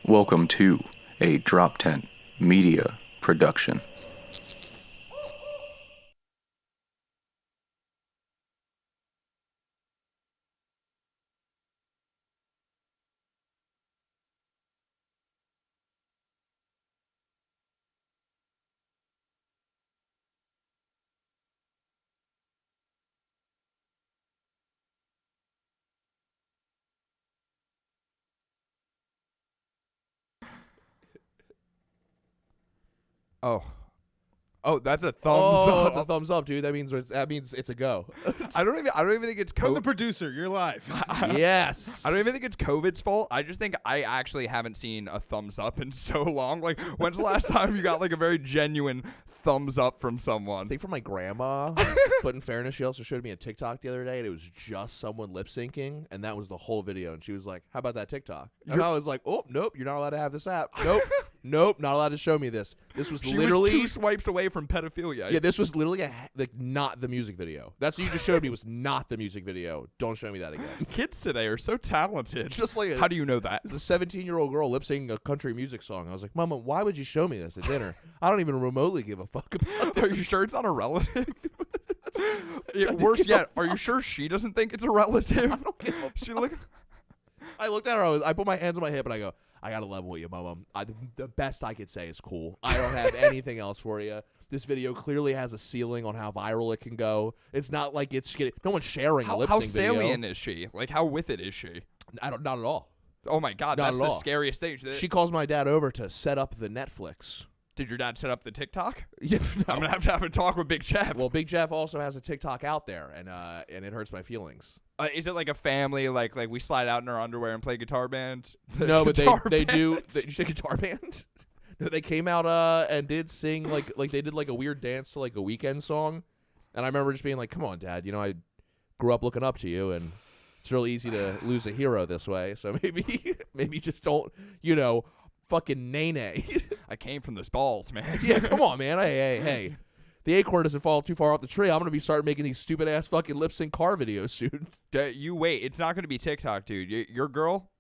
Welcome to a Droptent Media Production. Oh, that's a thumbs up. That's a thumbs up, dude. That means it's a go. I don't even think it's From the COVID. producer, you're live. Yes. I don't even think it's COVID's fault. I just think I actually haven't seen a thumbs up in so long. Like, when's the last time you got like a very genuine thumbs up from I someone? think from my grandma. But in fairness, she also showed me a TikTok the other day, and it was just someone lip syncing, and that was the whole video. And she was like, "How about that TikTok?" And I was like, "Oh, nope, you're not allowed to have this app. Nope, not allowed to show me this. This was She literally was 2 swipes away from pedophilia. yeah, this was literally not the music video. That's what you just showed me was not the music video. Don't show me that again. Kids today are so talented. Just like How do you know that? a 17-year-old girl lip syncing a country music song. I was like, "Mama, why would you show me this at dinner? I don't even remotely give a fuck about Are you sure it's not a relative? Worse yet, are you sure she doesn't think it's a relative? She look. I looked at her. I put my hands on my hip and I go, I gotta level with you, Mama. The best I could say is cool. I don't have anything else for you. This video clearly has a ceiling on how viral it can go. It's not like it's getting. No one's sharing a lip How sync video. salient is she? Like, how with it is she? Not at all. Oh my God, Not that's at the all. scariest thing. She calls my dad over to set up the Netflix. Did your dad set up the TikTok? Yeah, I'm gonna have to have a talk with Big Geoff. Well, Big Geoff also has a TikTok out there, and it hurts my feelings. Is it like a family, like we slide out in our underwear and play guitar band? No, but Guitar they band? do. You say guitar band? No, they came out and did sing like they did like a weird dance to like a Weekend song, and I remember just being like, "Come on, Dad, I grew up looking up to you, and it's real easy to lose a hero this way. So maybe just don't, fucking nay." I came from those balls, man. Yeah, come on, man. Hey. The acorn doesn't fall too far off the tree. I'm gonna be starting making these stupid ass fucking lip sync car videos soon. You wait. It's not gonna be TikTok, dude. Your girl,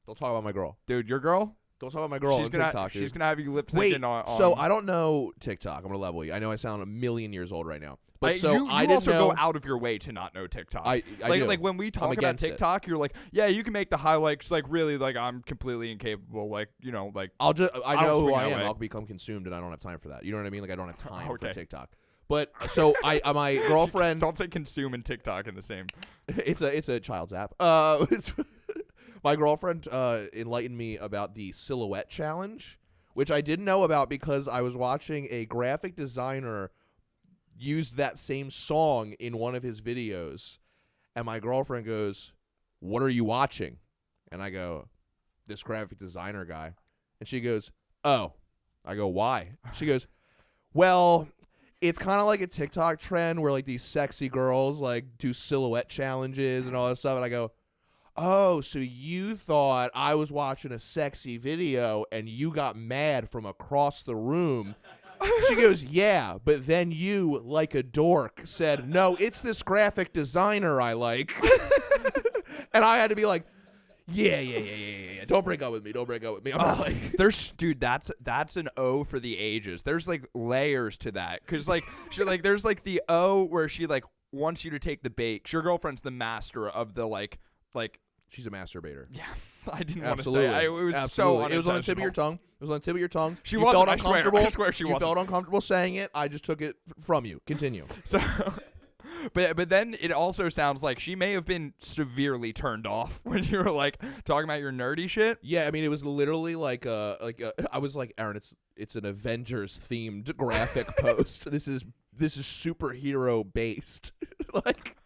Don't talk about my girl. dude. Your girl. Don't talk about my girl She's on gonna TikTok, dude. she's gonna have you lip Wait, syncing on. so I don't know TikTok. I'm gonna level you. I know I sound a million years old right now, but you I didn't also know. go out of your way to not know TikTok. I do. like when we talk about against it. TikTok, you're like, yeah, you can make the highlights. Like really, like I'm completely incapable. Like I I don't know who swing I that am. way. I'll become consumed, and I don't have time for that. You know what I mean? Like I don't have time Okay. for TikTok. But so my girlfriend. Don't say consume and TikTok in the same. It's a child's app. My girlfriend enlightened me about the silhouette challenge, which I didn't know about because I was watching a graphic designer used that same song in one of his videos, and my girlfriend goes, "What are you watching?" And I go, "This graphic designer guy." And she goes, "Oh." I go, "Why?" She goes, "Well, it's kind of like a TikTok trend where like these sexy girls like do silhouette challenges and all this stuff." And I go, "Oh, so you thought I was watching a sexy video and you got mad from across the room?" She goes, "Yeah, but then you, like a dork, said, 'No, it's this graphic designer I like.'" And I had to be like, yeah. Don't break up with me. I'm not like... Dude, that's an O for the ages. There's like layers to that, because like there's like the O where she like wants you to take the bait. Your girlfriend's the master of the like. She's a masturbator. Yeah, I didn't want to Absolutely. say. It was Absolutely. so It was on the tip of your unintentional. tongue. She You wasn't. felt I swear. uncomfortable. I swear she You wasn't. felt uncomfortable saying it. I just took it from you. Continue. So, but then it also sounds like she may have been severely turned off when you were like talking about your nerdy shit. Yeah, I mean, it was literally like I was like, Aaron, it's an Avengers themed graphic post. This is superhero based. Like,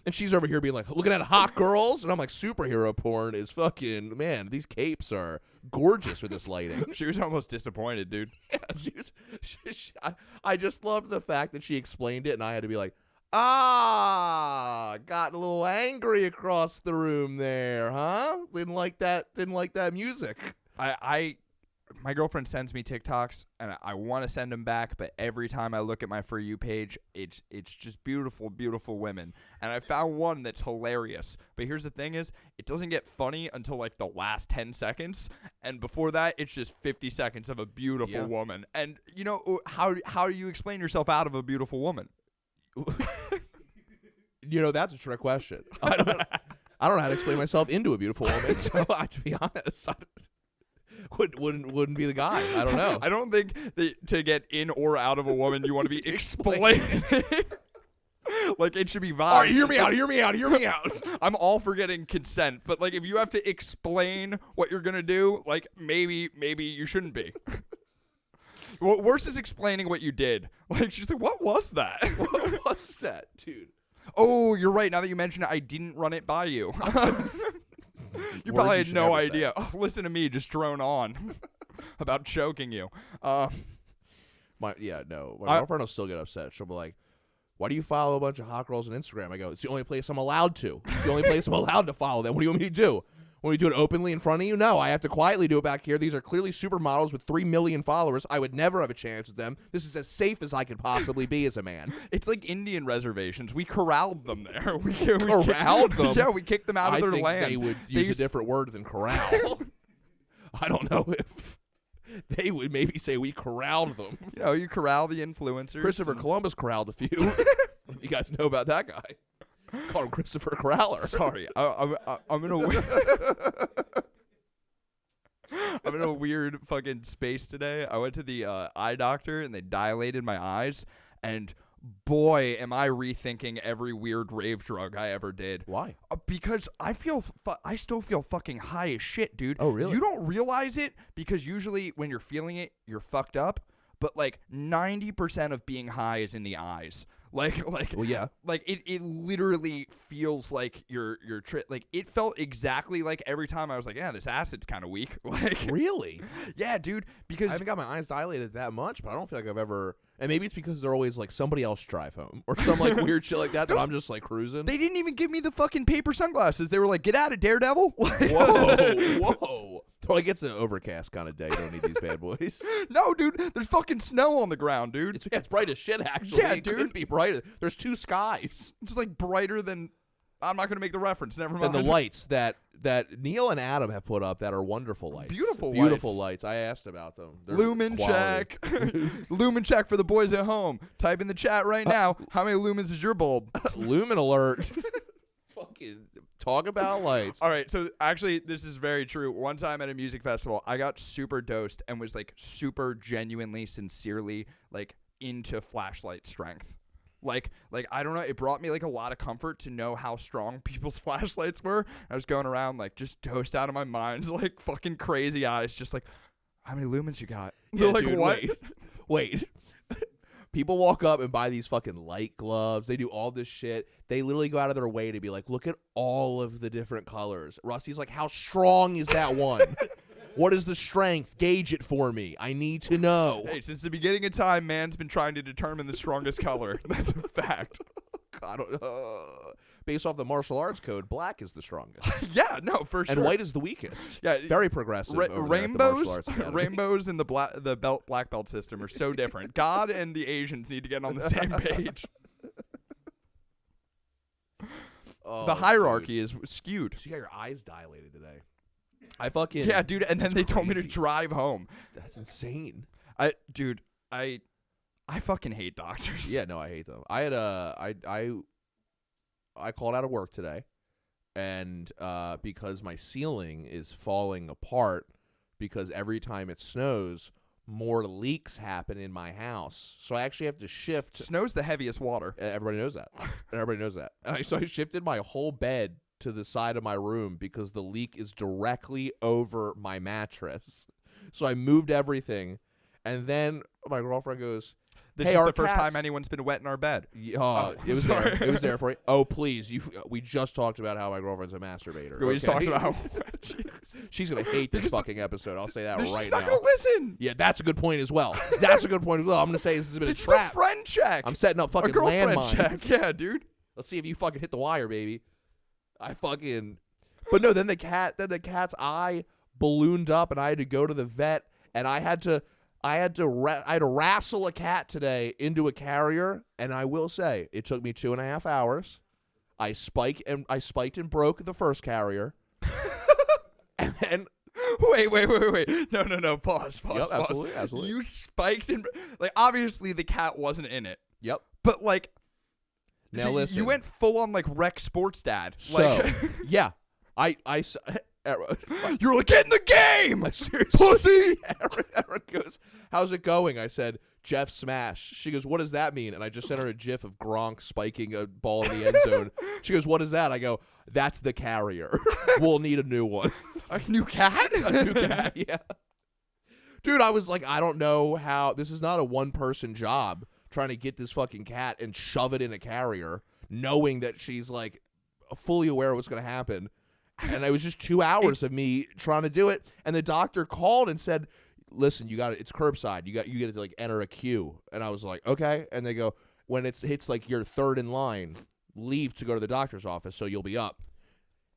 and she's over here being like, looking at hot girls, and I'm like, superhero porn is fucking, man, these capes are gorgeous with this lighting. She was almost disappointed, dude. Yeah, I just loved the fact that she explained it, and I had to be like, got a little angry across the room there, huh? Didn't like that music. my girlfriend sends me TikToks, and I want to send them back, but every time I look at my For You page, it's just beautiful, beautiful women. And I found one that's hilarious. But here's the thing is, it doesn't get funny until like the last 10 seconds. And before that, it's just 50 seconds of a beautiful woman. And, you know, how do you explain yourself out of a beautiful woman? You know, that's a trick question. I don't know how to explain myself into a beautiful woman. So, to be honest, wouldn't be the guy. I don't know. I don't think that to get in or out of a woman, you want to be explaining. Like, it should be vibe. All right, hear me out. I'm all for getting consent, but like, if you have to explain what you're gonna do, like, maybe you shouldn't be. What worse is explaining what you did. Like, she's like, what was that? What was that, dude? Oh, you're right. Now that you mention it, I didn't run it by you. You probably had no idea. Oh, listen to me just drone on about choking you. My girlfriend will still get upset. She'll be like, why do you follow a bunch of hot girls on Instagram? I go, it's the only place I'm allowed to. It's the only place I'm allowed to follow them. What do you want me to do? Want me to do it openly in front of you? No, I have to quietly do it back here. These are clearly supermodels with 3 million followers. I would never have a chance with them. This is as safe as I could possibly be as a man. It's like Indian reservations. We corralled them there. We Corralled them? Yeah, we kicked them out of their land. I think they would use a different word than corral. I don't know if they would maybe say we corralled them. You know, you corral the influencers. Christopher Columbus corralled a few. You guys know about that guy? Call him Christopher Corraller. Sorry, I'm in a weird I'm in a weird fucking space today. I went to the eye doctor and they dilated my eyes, and boy, am I rethinking every weird rave drug I ever did. Why? Because I still feel fucking high as shit, dude. Oh, really? You don't realize it because usually when you're feeling it, you're fucked up. But like 90% of being high is in the eyes. Like, well, yeah. Like it literally feels like your like it felt exactly like every time I was like, yeah, this acid's kind of weak. Like, really? Yeah, dude. Because I haven't got my eyes dilated that much, but I don't feel like I've ever. And maybe it's because they're always like somebody else drive home or some like weird shit like that that I'm just like cruising. They didn't even give me the fucking paper sunglasses. They were like, get out of Daredevil. Whoa. Well, like it's an overcast kind of day. You don't need these bad boys. No, dude. There's fucking snow on the ground, dude. It's bright as shit, actually. Yeah, it dude. couldn't be brighter. There's 2 skies. It's like brighter than. I'm not going to make the reference. Never mind. And the lights that Neil and Adam have put up that are wonderful lights. Beautiful lights. I asked about them. They're Lumen quality. check. Lumen check for the boys at home. Type in the chat right now. How many lumens is your bulb? Lumen alert. Fucking talk about lights. All right, so actually, this is very true. One time at a music festival, I got super dosed and was like super genuinely, sincerely like into flashlight strength. Like I don't know, it brought me like a lot of comfort to know how strong people's flashlights were. I was going around like just dosed out of my mind, like fucking crazy eyes, just like, how many lumens you got? Yeah, They're like, dude, what? Wait. People walk up and buy these fucking light gloves. They do all this shit. They literally go out of their way to be like, look at all of the different colors. Rusty's like, how strong is that one? What is the strength? Gauge it for me. I need to know. Hey, since the beginning of time, man's been trying to determine the strongest color. That's a fact. I don't know. Based off the martial arts code, black is the strongest. Yeah, no, for sure. And white is the weakest. Yeah, very progressive. Over there at the martial arts academy. Rainbows and the black belt system are so different. God and the Asians need to get on the same page. The hierarchy is skewed. So you got your eyes dilated today. Yeah, dude, and then they told me to crazy. drive home. That's insane. I fucking hate doctors. Yeah, no, I hate them. I called out of work today, and because my ceiling is falling apart because every time it snows, more leaks happen in my house. So I actually have to shift. Snow's the heaviest water. Everybody knows that. And so I shifted my whole bed to the side of my room because the leak is directly over my mattress. So I moved everything, and then my girlfriend goes, This hey, is our the first cats- time anyone's been wet in our bed. it was sorry. there. It was there for you. Oh, please. We just talked about how my girlfriend's a masturbator. We just talked about how She's going to hate this fucking episode. I'll say that right she's now. not going to listen. Yeah, that's a good point as well. I'm going to say this has been This a is trap. a friend check. I'm setting up a fucking girlfriend landmines. check. Yeah, dude. Let's see if you fucking hit the wire, baby. But no, then the cat's eye ballooned up, and I had to go to the vet. and I had to wrestle a cat today into a carrier, and I will say it took me 2.5 hours. I spiked and broke the first carrier, and then Wait. No. Pause. Yep, absolutely. You spiked and like obviously the cat wasn't in it. Yep. But like, Now so listen. you went full on like Rec Sports Dad. So Like, yeah, you were like, get in the game, seriously. pussy. Erin goes, "How's it going?" I said, "Geoff smash." She goes, "What does that mean?" And I just sent her a gif of Gronk spiking a ball in the end zone. She goes, "What is that?" I go, "That's the carrier. We'll need a new one." A new cat? A new cat, yeah. Dude, I was like, I don't know how. This is not a one-person job trying to get this fucking cat and shove it in a carrier, knowing that she's like fully aware of what's going to happen. And it was just 2 hours of me trying to do it. And the doctor called and said, "Listen, you got it. It's curbside. You get to like enter a queue." And I was like, "Okay." And they go, "When it hits like your third in line, leave to go to the doctor's office so you'll be up."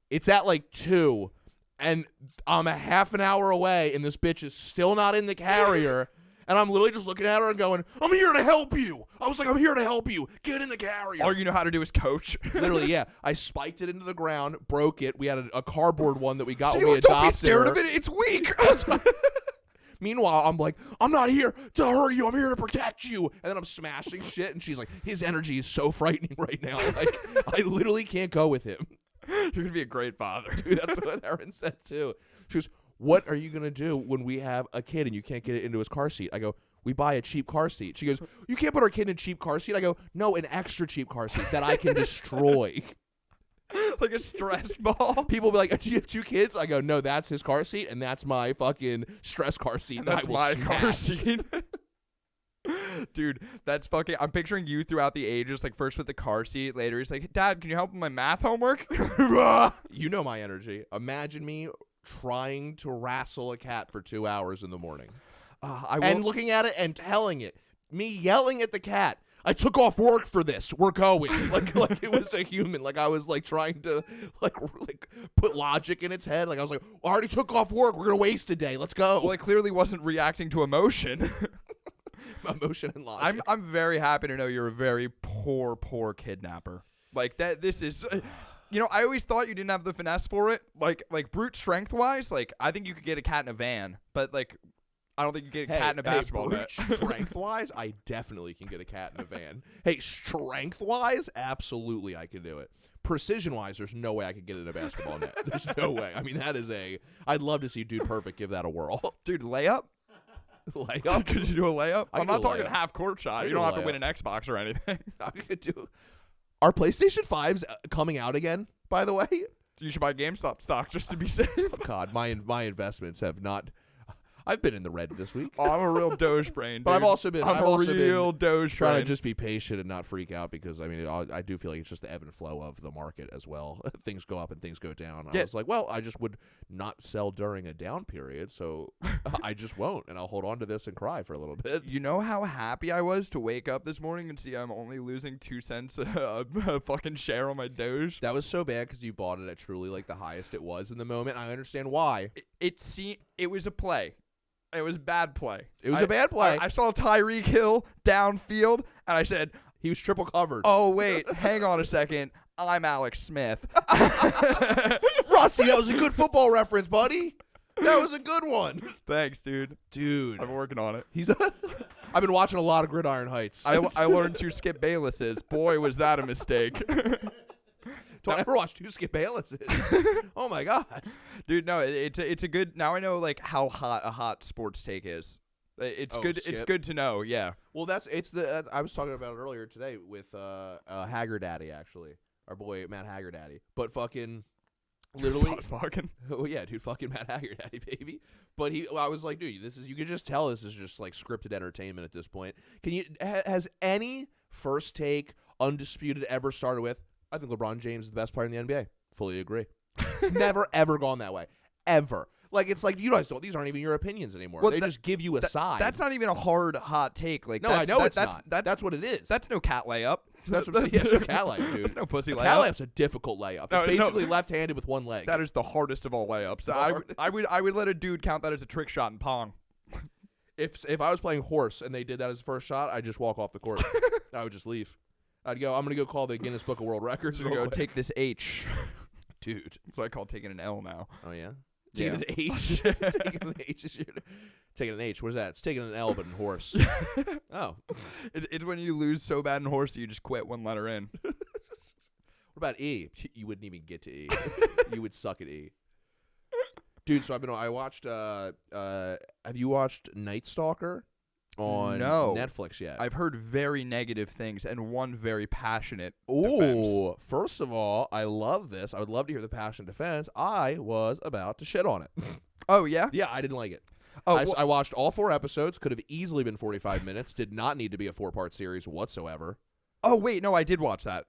It's at like 2, and I'm a half an hour away, and this bitch is still not in the carrier. And I'm literally just looking at her and going, "I'm here to help you." I was like, "I'm here to help you. Get in the carrier." All you know how to do is coach. Literally, yeah. I spiked it into the ground, broke it. We had a cardboard one that we got So when we don't adopted be scared her. of it. It's weak. Meanwhile, I'm like, "I'm not here to hurt you. I'm here to protect you." And then I'm smashing shit, and she's like, "His energy is so frightening right now. Like, I literally can't go with him." You're gonna be a great father. Dude, that's what Erin said too. She goes, "What are you gonna do when we have a kid and you can't get it into his car seat?" I go, "We buy a cheap car seat." She goes, "You can't put our kid in a cheap car seat." I go, "No, an extra cheap car seat that I can destroy." Like a stress ball. People be like, "Do you have 2 kids?" I go, "No, that's his car seat, and that's my fucking stress car seat." And that that's I will my car smash." seat. Dude, that's fucking. I'm picturing you throughout the ages, like first with the car seat, later he's like, "Dad, can you help with my math homework?" You know my energy. Imagine me trying to wrestle a cat for 2 hours in the morning. And looking at it and telling it. Me yelling at the cat, "I took off work for this. We're going." Like it was a human. Like I was like trying to like put logic in its head. Like I was like, "I already took off work. We're gonna waste a day. Let's go." Well, it clearly wasn't reacting to emotion. Emotion and logic. I'm very happy to know you're a very poor kidnapper. Like that. This is. You know, I always thought you didn't have the finesse for it. Like brute strength wise, like I think you could get a cat in a van, but like I don't think you can get a cat in a basketball net. Strength wise, I definitely can get a cat in a van. Hey, strength wise, absolutely I can do it. Precision wise, there's no way I could get it in a basketball net. There's no way. I mean, that is I'd love to see Dude Perfect give that a whirl. Dude, layup. Layup? Could you do a layup? I I'm can not do a talking layup. half court shot. I You can don't do a have to win layup. an Xbox or anything. I could do. Are PlayStation 5s coming out again, by the way? You should buy GameStop stock just to be safe. Oh, God, my investments have not. I've been in the red this week. Oh, I'm a real Doge brain, dude. But I've also been real Doge trying brain. to just be patient and not freak out because I mean I do feel like it's just the ebb and flow of the market as well. Things go up and things go down. Yeah. I was like, well, I just would not sell during a down period, so I just won't, and I'll hold on to this and cry for a little bit. You know how happy I was to wake up this morning and see I'm only losing 2 cents a fucking share on my Doge? That was so bad because you bought it at truly like the highest it was in the moment. I understand why. It was a play. It was bad play. It was a bad play. I saw Tyreek Hill downfield, and I said, He was triple covered. "Oh wait, hang on a second. I'm Alex Smith." Rusty, that was a good football reference, buddy. That was a good one. Thanks, dude. Dude. I'm working on it. I've been watching a lot of Gridiron Heights. I learned 2 Skip Baylesses. Boy, was that a mistake. Don't ever watch 2 Skip Baylesses. Oh my God. Dude, no, it's a good. Now I know like how hot a hot sports take is. It's good. Skip. It's good to know. Yeah. Well, I was talking about it earlier today with Haggard Daddy, actually, our boy Matt Haggard Daddy. But fucking, literally, fucking. oh yeah, dude, fucking Matt Haggard Daddy, baby. But I was like, dude, you can just tell this is just like scripted entertainment at this point. Has any first take undisputed ever started with? I think LeBron James is the best player in the NBA. Fully agree. It's never ever gone that way, ever. Like it's like you guys don't. These aren't even your opinions anymore. Well, they just give you a side. That's not even a hard hot take. Like no, that's, I know it's not. That's what it is. That's no cat layup. That's what I'm saying. Yeah, it's no cat layup, dude. That's no pussy A layup. cat layup's a difficult layup. No, It's basically left-handed with one leg. That is the hardest of all layups. I would let a dude count that as a trick shot in Pong. If I was playing horse and they did that as the first shot, I'd just walk off the court. I would just leave. I'm going to go call the Guinness Book of World Records. We're going to go take this H. Dude. That's what I call taking an L now. Oh, yeah? Yeah. Taking an H? Taking an H. Taking an H. What is that? It's taking an L, but in horse. Oh. It's when you lose so bad in horse, you just quit one letter in. What about E? You wouldn't even get to E. You would suck at E. Dude, so I watched, have you watched Night Stalker on Netflix yet? I've heard very negative things and one very passionate defense. defense. First of all, I love this. I would love to hear the passionate defense. I was about to shit on it. Oh, yeah? Yeah, I didn't like it. Oh, I watched all 4 episodes. Could have easily been 45 minutes. Did not need to be a 4-part series whatsoever. Oh, wait, no, I did watch that.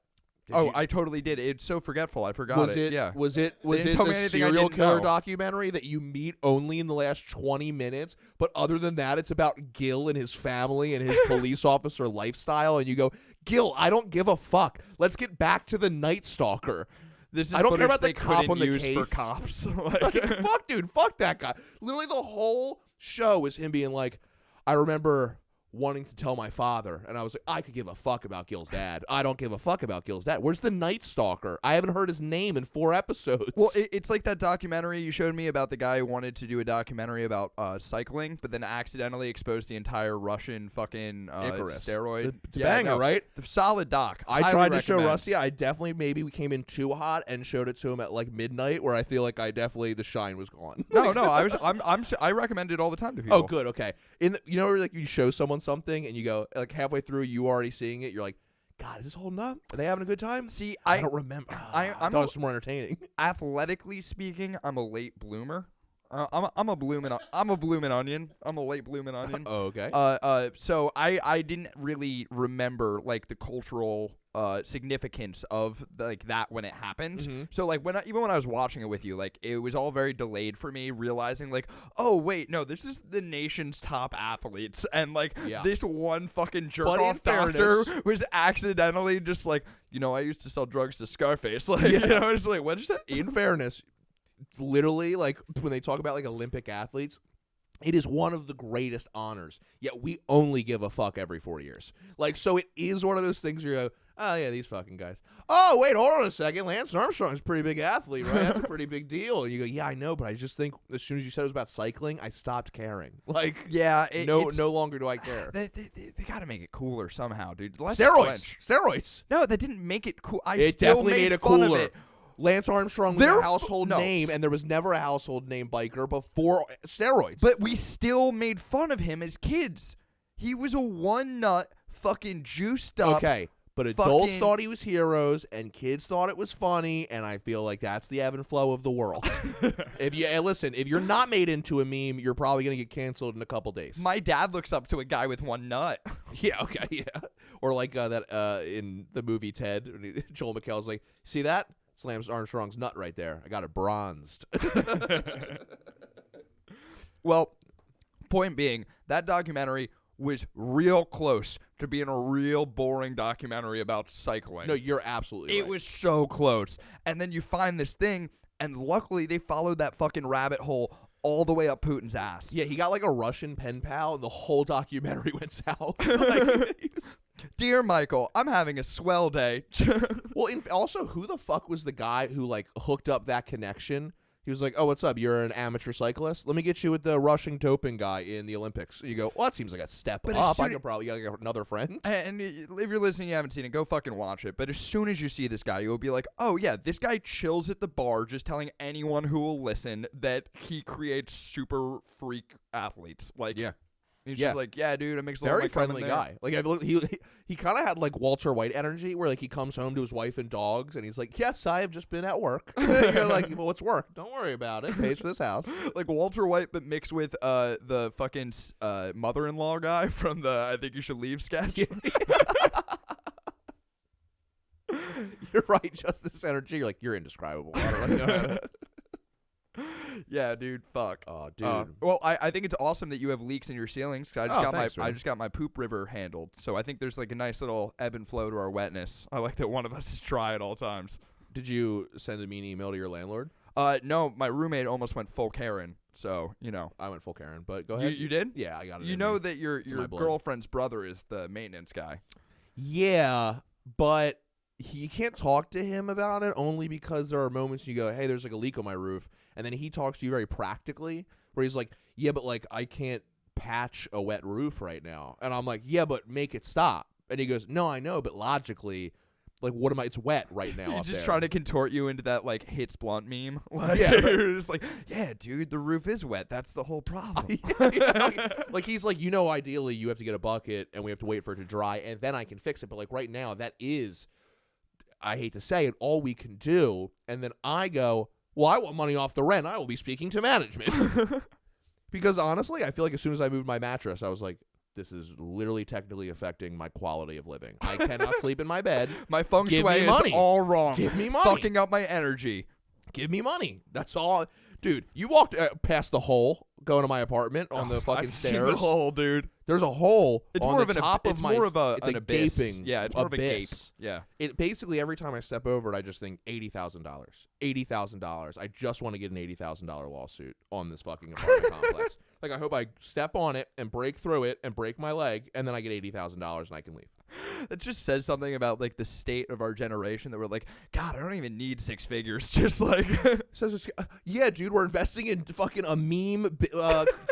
Did you? I totally did. It's so forgetful. I forgot it. Yeah. Was it didn't tell the me anything I serial didn't killer know. documentary that you meet only in the last 20 minutes? But other than that, it's about Gil and his family and his police officer lifestyle. And you go, Gil, I don't give a fuck. Let's get back to the Night Stalker. This is I don't care footage about the they cop couldn't on the use case. for cops. Like, fuck, dude. Fuck that guy. Literally the whole show is him being like, I remember wanting to tell my father, and I was like, I could give a fuck about Gil's dad. I don't give a fuck about Gil's dad. Where's the Night Stalker? I haven't heard his name in 4 episodes. Well, it's like that documentary you showed me about the guy who wanted to do a documentary about cycling, but then accidentally exposed the entire Russian fucking Icarus. steroid. It's a banger, right? The solid doc. I Highly tried to show recommend. Rusty. I definitely maybe we came in too hot and showed it to him at like midnight, where I feel like the shine was gone. No, I recommend it all the time to people. Oh, good, okay. You know where like you show someone something and you go like halfway through you already seeing it, you're like, God, is this holding up? Are they having a good time? See, I don't remember. I I'm thought it was more entertaining. athletically speaking, I'm a late bloomer. I'm a bloomin' onion. I'm a late bloomin' onion. Oh, okay. So I didn't really remember like the cultural significance of like that when it happened. Mm-hmm. So like even when I was watching it with you, like it was all very delayed for me realizing like, oh wait, no, this is the nation's top athletes, and like this one fucking jerk off doctor was accidentally just like, I used to sell drugs to Scarface. Like, it's like, what'd you say? In fairness, literally, like when they talk about like Olympic athletes, it is one of the greatest honors. Yet we only give a fuck every 4 years. Like, so it is one of those things where you go, oh yeah, these fucking guys. Oh wait, hold on a second. Lance Armstrong's a pretty big athlete, right? That's a pretty big deal. And you go, yeah, I know, but I just think as soon as you said it was about cycling, I stopped caring. Like, yeah, no longer do I care. They got to make it cooler somehow, dude. Less Steroids. No, that didn't make it cool. It still definitely made it fun of cooler. it. Lance Armstrong was a household name, and there was never a household name biker before steroids. But we still made fun of him as kids. He was a one-nut fucking juiced up. Okay, but adults thought he was heroes, and kids thought it was funny, and I feel like that's the ebb and flow of the world. If you're not made into a meme, you're probably going to get canceled in a couple days. My dad looks up to a guy with one nut. Yeah, okay, yeah. Or like that in the movie Ted, Joel McHale's like, see that? It's Lance Armstrong's nut right there. I got it bronzed. Well, point being, that documentary was real close to being a real boring documentary about cycling. No, you're absolutely right. It was so close. And then you find this thing, and luckily they followed that fucking rabbit hole all the way up Putin's ass. Yeah, he got like a Russian pen pal, and the whole documentary went south. Dear Michael, I'm having a swell day. Well, also, who the fuck was the guy who like hooked up that connection? He was like, oh, what's up? You're an amateur cyclist? Let me get you with the Russian doping guy in the Olympics. You go, well, that seems like a step up. I could probably get another friend. And if you're listening, you haven't seen it, go fucking watch it. But as soon as you see this guy, you'll be like, oh, yeah, this guy chills at the bar just telling anyone who will listen that he creates super freak athletes. Like, yeah. He's just like, yeah, dude, it makes a lot of very my friendly guy. Like he kind of had like Walter White energy, where like he comes home to his wife and dogs, and he's like, "Yes, I have just been at work." You're like, "Well, what's work? Don't worry about it. Pays for this house." Like Walter White, but mixed with the fucking mother-in-law guy from the "I Think You Should Leave" sketch. You're right. Just this energy. You're like, you're indescribable. I don't really know how to... Yeah, dude. Fuck. Oh, dude. Well, I think it's awesome that you have leaks in your ceilings. I just got my poop river handled, so I think there's like a nice little ebb and flow to our wetness. I like that one of us is dry at all times. Did you send a mean email to your landlord? No, my roommate almost went full Karen. So, I went full Karen, but go ahead. You did? Yeah, I got it. You in know me. that your my blood. girlfriend's brother is the maintenance guy. Yeah, but you can't talk to him about it only because there are moments you go, hey, there's like a leak on my roof. And then he talks to you very practically where he's like, yeah, but like I can't patch a wet roof right now. And I'm like, yeah, but make it stop. And he goes, no, I know, but logically, like, what am I? It's wet right now. He's just there. trying to contort you into that like hits blunt meme. Like, Yeah, you're just like, yeah, dude, the roof is wet. That's the whole problem. Like he's like, ideally you have to get a bucket and we have to wait for it to dry and then I can fix it. But like right now, that is, I hate to say it, all we can do. And then I go, well, I want money off the rent. I will be speaking to management. Because honestly, I feel like as soon as I moved my mattress, I was like, this is literally technically affecting my quality of living. I cannot sleep in my bed. My feng Give shui me is money. all wrong. Give me money. Fucking up my energy. Give me money. That's all. Dude, you walked past the hole going to my apartment on the fucking I've stairs. seen the hole, dude. There's a hole It's on more the of an top it's of my. more of a it's an a abyss. gaping. Yeah, it's more of a gape. abyss. Yeah. It basically every time I step over it, I just think $80,000. $80,000. I just want to get an $80,000 lawsuit on this fucking apartment complex. Like I hope I step on it and break through it and break my leg, and then I get $80,000 and I can leave. It just says something about like the state of our generation that we're like, God, I don't even need six figures. Just like, Says it's, yeah, dude, we're investing in fucking a meme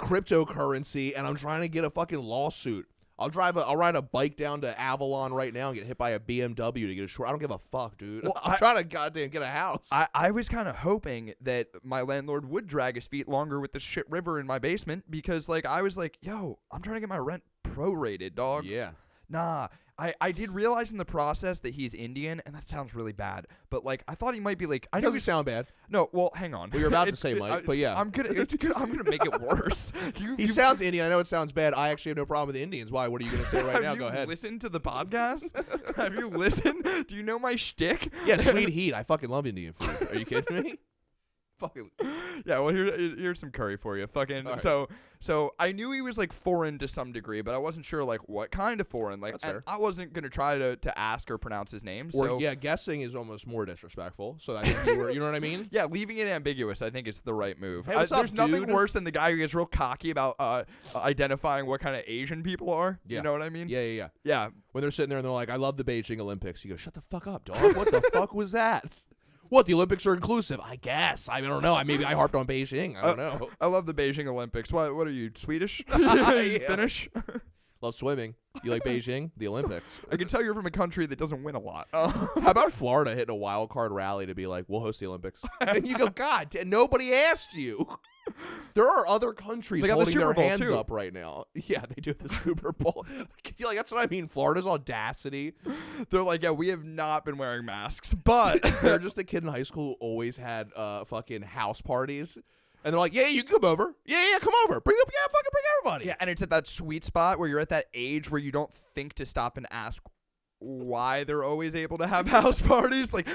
cryptocurrency, and I'm trying to get a fucking lawsuit. I'll ride a bike down to Avalon right now and get hit by a BMW to get a short. I don't give a fuck, dude. Well, I'm trying to goddamn get a house. I was kind of hoping that my landlord would drag his feet longer with this shit river in my basement because like I was like, yo, I'm trying to get my rent prorated, dog. Yeah. Nah, I did realize in the process that he's Indian, and that sounds really bad. But like, I thought he might be like, I know Doesn't sound bad. No, well, hang on. Well, you're about to say Mike, but yeah. I'm gonna make it worse. He sounds Indian. I know it sounds bad. I actually have no problem with the Indians. Why? What are you going to say right now? Have Go ahead. you listened to the podcast? Have you listened? Do you know my shtick? Yeah, sweet heat. I fucking love Indian food. Are you kidding me? Fucking. Yeah, well, here's some curry for you. Fucking. Right. So I knew he was like foreign to some degree, but I wasn't sure like what kind of foreign. Like, That's fair. I wasn't gonna try to ask or pronounce his name. Or So yeah, guessing is almost more disrespectful. So I think you know what I mean? yeah, leaving it ambiguous, I think it's the right move. Hey, what's up, there's nothing dude? worse than the guy who gets real cocky about identifying what kind of Asian people are. Yeah. You know what I mean? Yeah. Yeah. When they're sitting there and they're like, I love the Beijing Olympics. You go, shut the fuck up, dog. What the fuck was that? What, the Olympics are inclusive? I guess. I don't know. Maybe I harped on Beijing. I don't know. I love the Beijing Olympics. What are you, Swedish? Yeah. Finnish? Love swimming. You like Beijing? The Olympics. I can tell you're from a country that doesn't win a lot. How about Florida hitting a wild card rally to be like, we'll host the Olympics? And you go, God, nobody asked you. There are other countries They got the holding Super their Bowl, hands too. up right now. Yeah, they do the Super Bowl. Like, that's what I mean. Florida's audacity. They're like, yeah, we have not been wearing masks, but They're just a kid in high school who always had fucking house parties. And they're like, yeah, you can come over. Yeah, come over. Fucking bring everybody. yeah, and it's at that sweet spot where you're at that age where you don't think to stop and ask why they're always able to have house parties. Like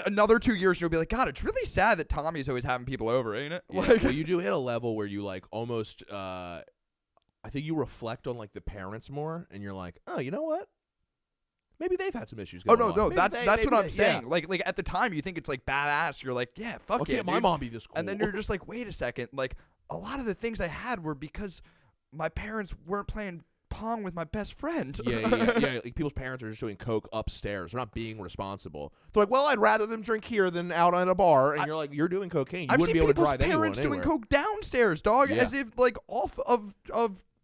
another 2 years, you'll be like, God, it's really sad that Tommy's always having people over, ain't it? Yeah, Like, well, you do hit a level where you like almost, I think you reflect on like the parents more, and you're like, oh, you know what? Maybe they've had some issues oh going no, on. that's what I'm saying. Yeah. Like at the time, you think it's like badass. You're like, yeah, fuck Okay, yeah, my dude. mom be this cool. And then you're just like, wait a second. Like a lot of the things I had were because my parents weren't playing pong with my best friend. yeah. Like people's parents are just doing coke upstairs. They're not being responsible. They're like, well, I'd rather them drink here than out on a bar. And you're like, you're doing cocaine. You I've wouldn't seen be able to people's drive anyone parents doing anywhere. coke downstairs, dog, Yeah. as if like off of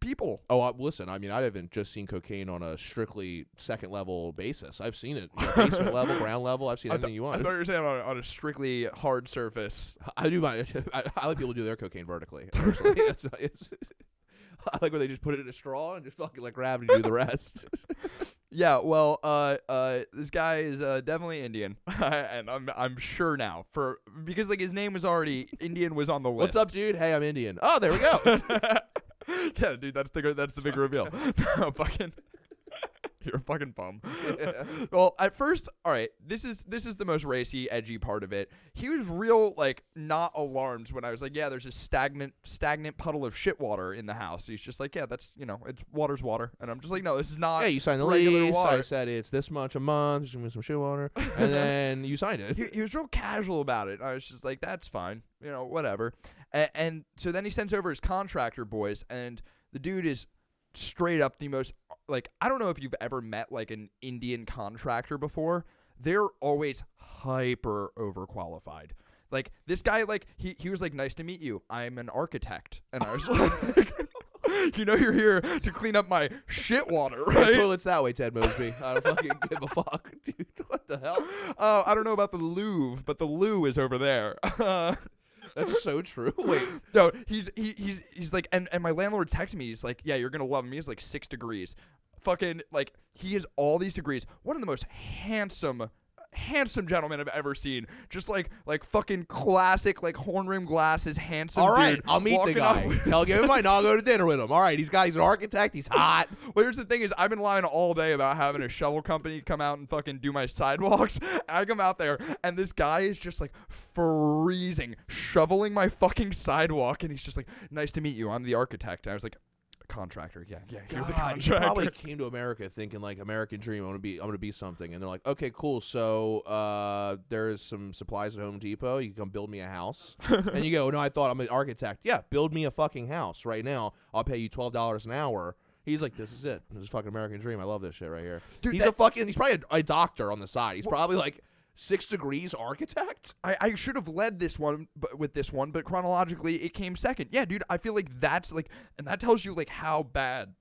people. Oh, listen, I mean, I haven't just seen cocaine on a strictly second level basis. I've seen it, basement level, ground level. I've seen anything you I want. thought you were saying on a strictly hard surface. I like people to do their cocaine vertically. Personally. It's I like where they just put it in a straw and just fucking like gravity do the rest. Yeah, well, this guy is definitely Indian, and I'm sure now because like his name was already Indian was on the list. What's up, dude? Hey, I'm Indian. Oh, there we go. Yeah, dude, that's the big reveal. No, fucking. You're a fucking bum. Well, at first, all right, this is the most racy, edgy part of it. He was real, like, not alarmed when I was like, yeah, there's a stagnant puddle of shit water in the house. He's just like, yeah, that's, it's water's water. And I'm just like, no, this is not Yeah, you signed the regular lease. water. I said it's this much a month. There's gonna be some shit water, and then you signed it. He was real casual about it. I was just like, that's fine, whatever. And so then he sends over his contractor boys, and the dude is straight up the most, like, I don't know if you've ever met like an Indian contractor before. They're always hyper overqualified. Like this guy, like he was like, nice to meet you. I'm an architect. And I was like, you're here to clean up my shit water, right? The toilet's that way, Ted Mosby. I don't fucking give a fuck, dude. What the hell? Oh, I don't know about the Louvre, but the loo is over there. That's so true. Wait. No, he's like, and my landlord texted me. He's like, yeah, you're gonna love him. He's like 6 degrees. Fucking, like, he has all these degrees. One of the most handsome gentlemen I've ever seen. Just like fucking classic, like horn rim glasses, handsome. All right, dude I'll meet the guy. Give him my I'll go to dinner with him. All right, he's an architect. He's hot. Well, here's the thing: is I've been lying all day about having a shovel company come out and fucking do my sidewalks. I come out there, and this guy is just like freezing, shoveling my fucking sidewalk, and he's just like, "Nice to meet you. I'm the architect." And I was like, contractor, yeah, you're the God, he contractor. probably came to America thinking like American dream. I'm gonna be something, and they're like, okay, cool. So there's some supplies at Home Depot. You can come build me a house, and you go, no, I thought I'm an architect. Yeah, build me a fucking house right now. I'll pay you $12 an hour. He's like, this is it. This is fucking American dream. I love this shit right here. Dude, he's probably a doctor on the side. He's probably like 6 degrees architect. I should have led this one but chronologically it came second. Yeah, dude, I feel like that's like, and that tells you like how bad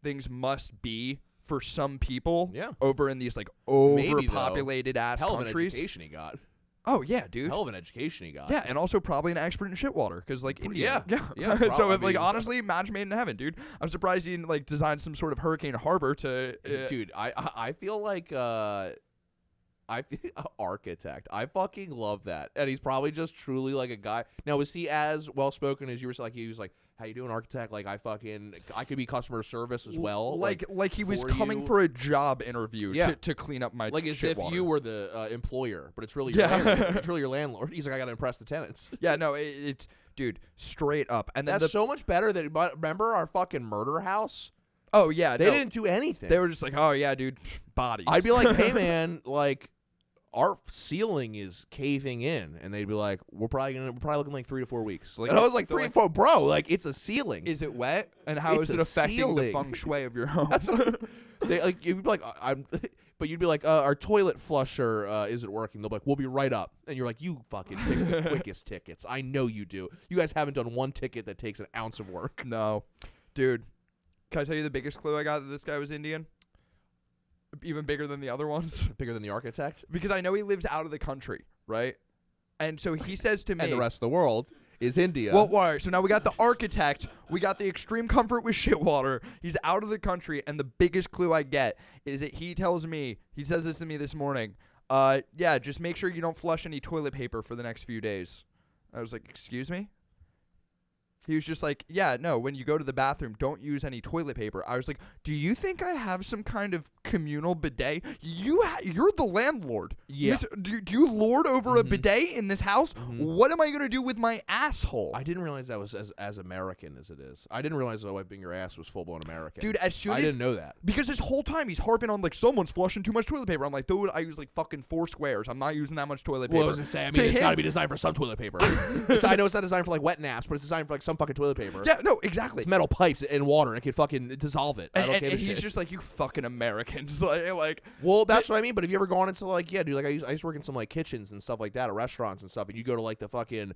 things must be for some people over in these like overpopulated ass Hell countries. Of an education he got. Oh yeah, dude. Hell of an education he got. Yeah, and also probably an expert in shit water because like India. Yeah. So like honestly, match made in heaven, dude. I'm surprised he didn't like design some sort of hurricane harbor to. Dude, I feel like architect. I fucking love that. And he's probably just truly like a guy. Now, was he as well spoken as you were? Like he was like, "How you doing, architect? Like I could be customer service as well." Like he was coming for a job interview to clean up my like as shit if water. you were the employer, but it's really your landlord. It's really your landlord. He's like, I gotta impress the tenants. Yeah, no, it's dude, straight up. And then that's so much better than remember our fucking murder house. Oh yeah, they didn't do anything. They were just like, oh yeah, dude, bodies. I'd be like, hey man, like. Our ceiling is caving in, and they'd be like, "We're probably looking like 3 to 4 weeks." Like, and I was like, 3 to 4, bro. Like, it's a ceiling. Is it wet? And how is it affecting the feng shui of your home? They like you'd be like, but you'd be like, our toilet flusher isn't working. They'll be like, we'll be right up, and you're like, you fucking pick the quickest tickets. I know you do. You guys haven't done one ticket that takes an ounce of work. No, dude. Can I tell you the biggest clue I got that this guy was Indian? Even bigger than the other ones. Bigger than the architect? Because I know he lives out of the country, right? And so he says to me... And the rest of the world is India. Well, all right, so now we got the architect. We got the extreme comfort with shit water. He's out of the country, and the biggest clue I get is that he tells me... He says this to me this morning. Yeah, just make sure you don't flush any toilet paper for the next few days. I was like, excuse me? He was just like, yeah, no, when you go to the bathroom, don't use any toilet paper. I was like, do you think I have some kind of communal bidet? You're the landlord. Yeah. Do you lord over a bidet in this house? What am I going to do with my asshole? I didn't realize that was as American as it is. I didn't realize that wiping your ass was full-blown American. Dude, as soon as... I didn't know that. Because this whole time he's harping on, like, someone's flushing too much toilet paper. I'm like, dude, I use, like, fucking 4 squares. I'm not using that much toilet paper. Well, I was going to say, I mean, it's got to be designed for some toilet paper. I know it's not designed for, like, wet naps, but it's designed for, like, some fucking toilet paper. Yeah, no, exactly. It's metal pipes and water. It can fucking dissolve it. I don't give a shit. He's just like, you fucking Americans. like, well, that's what I mean. But have you ever gone into like, yeah, dude, like I used to work in some like kitchens and stuff like that, at restaurants and stuff, and you go to like the fucking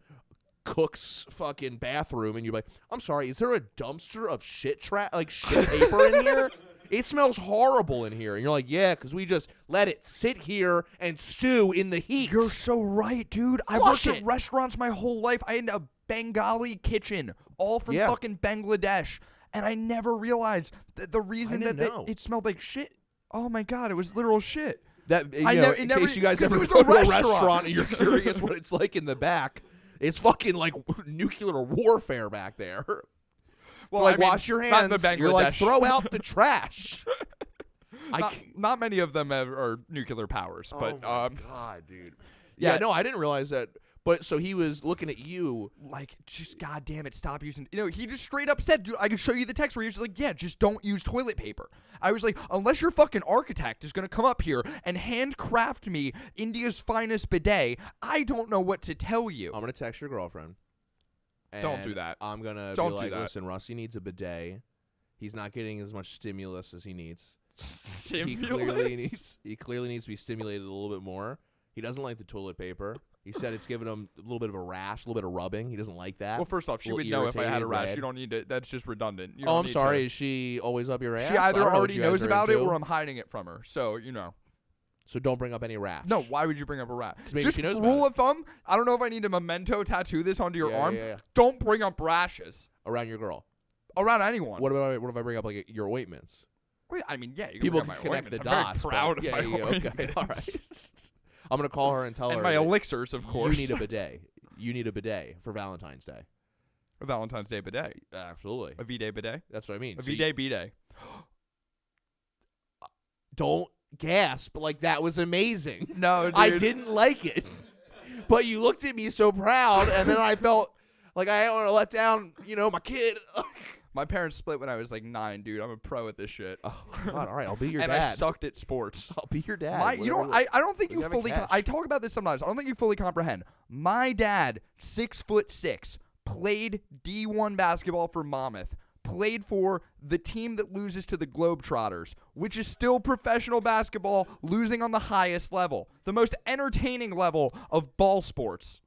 cook's fucking bathroom, and you're like, I'm sorry, is there a dumpster of shit paper in here? It smells horrible in here. And you're like, yeah, because we just let it sit here and stew in the heat. You're so right, dude. I worked at restaurants my whole life. I had a Bengali kitchen, all from fucking Bangladesh. And I never realized that the reason that it smelled like shit. Oh, my God. It was literal shit. That in case you guys ever go to a restaurant and you're curious what it's like in the back, it's fucking like nuclear warfare back there. Well, like, wash your hands. You're like, throw out the trash. Not many of them are nuclear powers, but my God, dude. Yeah, no, I didn't realize that. But so he was looking at you like, just goddamn it, stop using. He just straight up said, dude, I can show you the text where he was like, yeah, just don't use toilet paper. I was like, unless your fucking architect is gonna come up here and handcraft me India's finest bidet, I don't know what to tell you. I'm gonna text your girlfriend. Don't do that. I'm gonna be like, listen, Rusty needs a bidet. He's not getting as much stimulus as he needs. Stimulus? He clearly needs to be stimulated a little bit more. He doesn't like the toilet paper. He said it's giving him a little bit of a rash, a little bit of rubbing. He doesn't like that. Well, first off, she would know if I had a rash. You don't need to. That's just redundant. Oh, I'm sorry. Is she always up your ass? She either already knows about it or I'm hiding it from her. So, So don't bring up any rash. No, why would you bring up a rash? Maybe just she knows rule of thumb, I don't know if I need to memento tattoo this onto your arm. Yeah. Don't bring up rashes. Around your girl. Around anyone. What if I bring up like your ointments? Well, I mean, yeah, you can People bring up can my connect the ointments. dots. I'm very proud of my ointments. Okay, all right. I'm gonna call her and tell her. And my elixirs, of course. You need a bidet. You need a bidet for Valentine's Day. A Valentine's Day bidet. Absolutely. A V-Day bidet. That's what I mean. A V-Day bidet. Don't gasp like that was amazing. No, dude. I didn't like it. But you looked at me so proud, and then I felt like I didn't want to let down, my kid. My parents split when I was like 9, dude. I'm a pro at this shit. Oh, God, all right, I'll be your and dad. I sucked at sports. I'll be your dad. I don't think you fully. catch. I talk about this sometimes. I don't think you fully comprehend. My dad, 6'6", played D1 basketball for Monmouth. Played for the team that loses to the Globetrotters, which is still professional basketball, losing on the highest level, the most entertaining level of ball sports.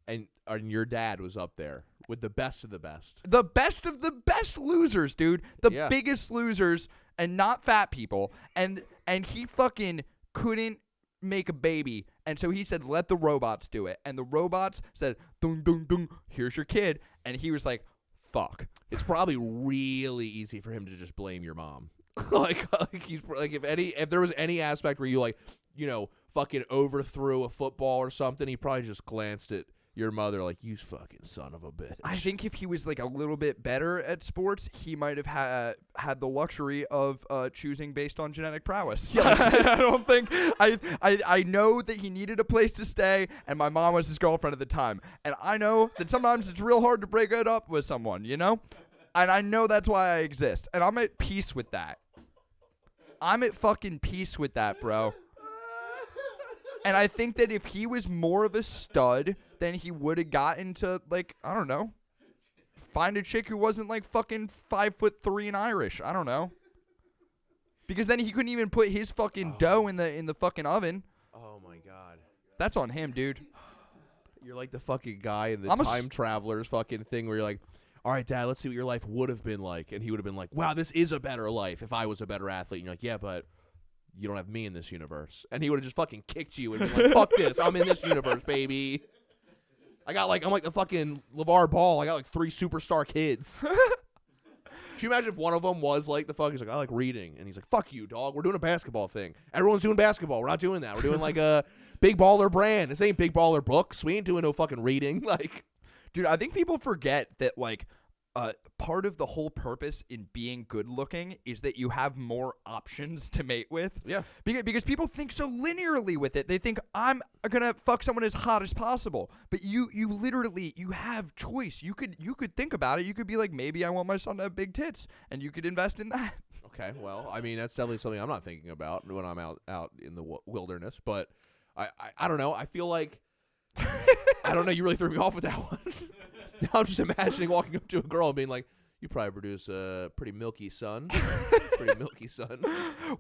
And your dad was up there with the best of the best. The best of the best losers, dude. The biggest losers, and not fat people. And he fucking couldn't make a baby. And so he said, let the robots do it. And the robots said, dung, dung, dung, here's your kid. And he was like, fuck. It's probably really easy for him to just blame your mom. if there was any aspect where you fucking overthrew a football or something, he probably just glanced at your mother like, you fucking son of a bitch. I think if he was like a little bit better at sports, he might have had the luxury of choosing based on genetic prowess. Yeah. I don't think I know that he needed a place to stay, and my mom was his girlfriend at the time. And I know that sometimes it's real hard to break it up with someone, And I know that's why I exist. And I'm at peace with that. I'm at fucking peace with that, bro. And I think that if he was more of a stud, then he would have gotten to, like, I don't know, find a chick who wasn't, like, fucking 5'3" and Irish. I don't know. Because then he couldn't even put his fucking dough in the fucking oven. Oh, my God. That's on him, dude. You're like the fucking guy in the Time Travelers fucking thing where you're like, all right, Dad, let's see what your life would have been like. And he would have been like, wow, this is a better life if I was a better athlete. And you're like, yeah, but you don't have me in this universe. And he would have just fucking kicked you and been like, fuck this. I'm in this universe, baby. I'm like the fucking LeVar Ball. I got like 3 superstar kids. Can you imagine if one of them was like he's like, I like reading. And he's like, fuck you, dog. We're doing a basketball thing. Everyone's doing basketball. We're not doing that. We're doing like a Big Baller brand. This ain't Big Baller books. We ain't doing no fucking reading. Like, dude, I think people forget that, like, part of the whole purpose in being good looking is that you have more options to mate with. Yeah. Because people think so linearly with it. They think I'm gonna fuck someone as hot as possible. But you literally, you have choice. You could think about it. You could be like, maybe I want my son to have big tits, and you could invest in that. Okay, well, I mean, that's definitely something I'm not thinking about when I'm out in the wilderness. But I don't know. I feel like I don't know. You really threw me off with that one. Now I'm just imagining walking up to a girl and being like, you probably produce a pretty milky son. Pretty milky son.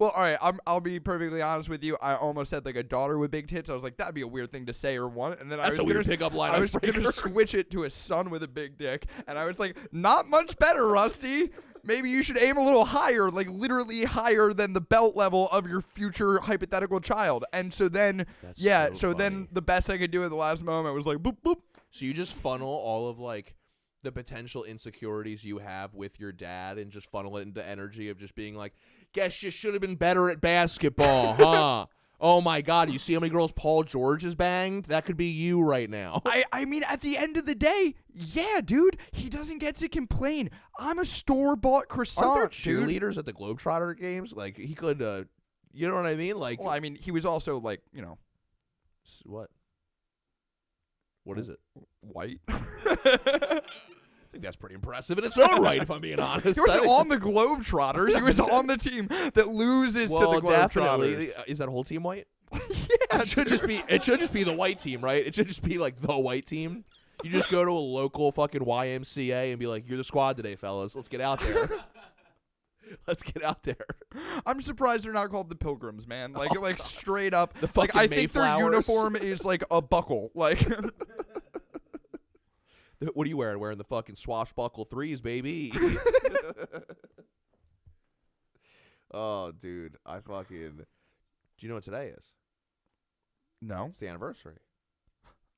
Well, all right, I'll be perfectly honest with you. I almost said like a daughter with big tits. I was like, that'd be a weird thing to say or want. And then That's a weird pickup line. I was going to switch it to a son with a big dick. And I was like, not much better, Rusty. Maybe you should aim a little higher, like literally higher than the belt level of your future hypothetical child. And so then, then the best I could do at the last moment was like, boop, boop. So you just funnel all of like the potential insecurities you have with your dad and just funnel it into energy of just being like, guess you should have been better at basketball, huh? Oh my God! You see how many girls Paul George has banged? That could be you right now. I mean, at the end of the day, yeah, dude, he doesn't get to complain. I'm a store-bought croissant, Aren't there dude. cheerleaders at the Globetrotter games? Like he could, you know what I mean? Like Well, I mean, he was also like, what? What is it? white. I think that's pretty impressive in its own right, if I'm being honest. He wasn't on the Globetrotters. He was on the team that loses to the definitely. Globetrotters. Is that whole team white? Yeah, It should just be. It should just be the white team, right? It should just be like the white team. You just go to a local fucking YMCA and be like, "You're the squad today, fellas. Let's get out there. Let's get out there." I'm surprised they're not called the Pilgrims, man. Like, like straight up. The Like, fucking I think their Mayflowers. uniform is like a buckle. Like, What are you wearing? Wearing the fucking swashbuckle threes, baby. Oh, dude, I fucking. Do you know what today is? no. It's the anniversary.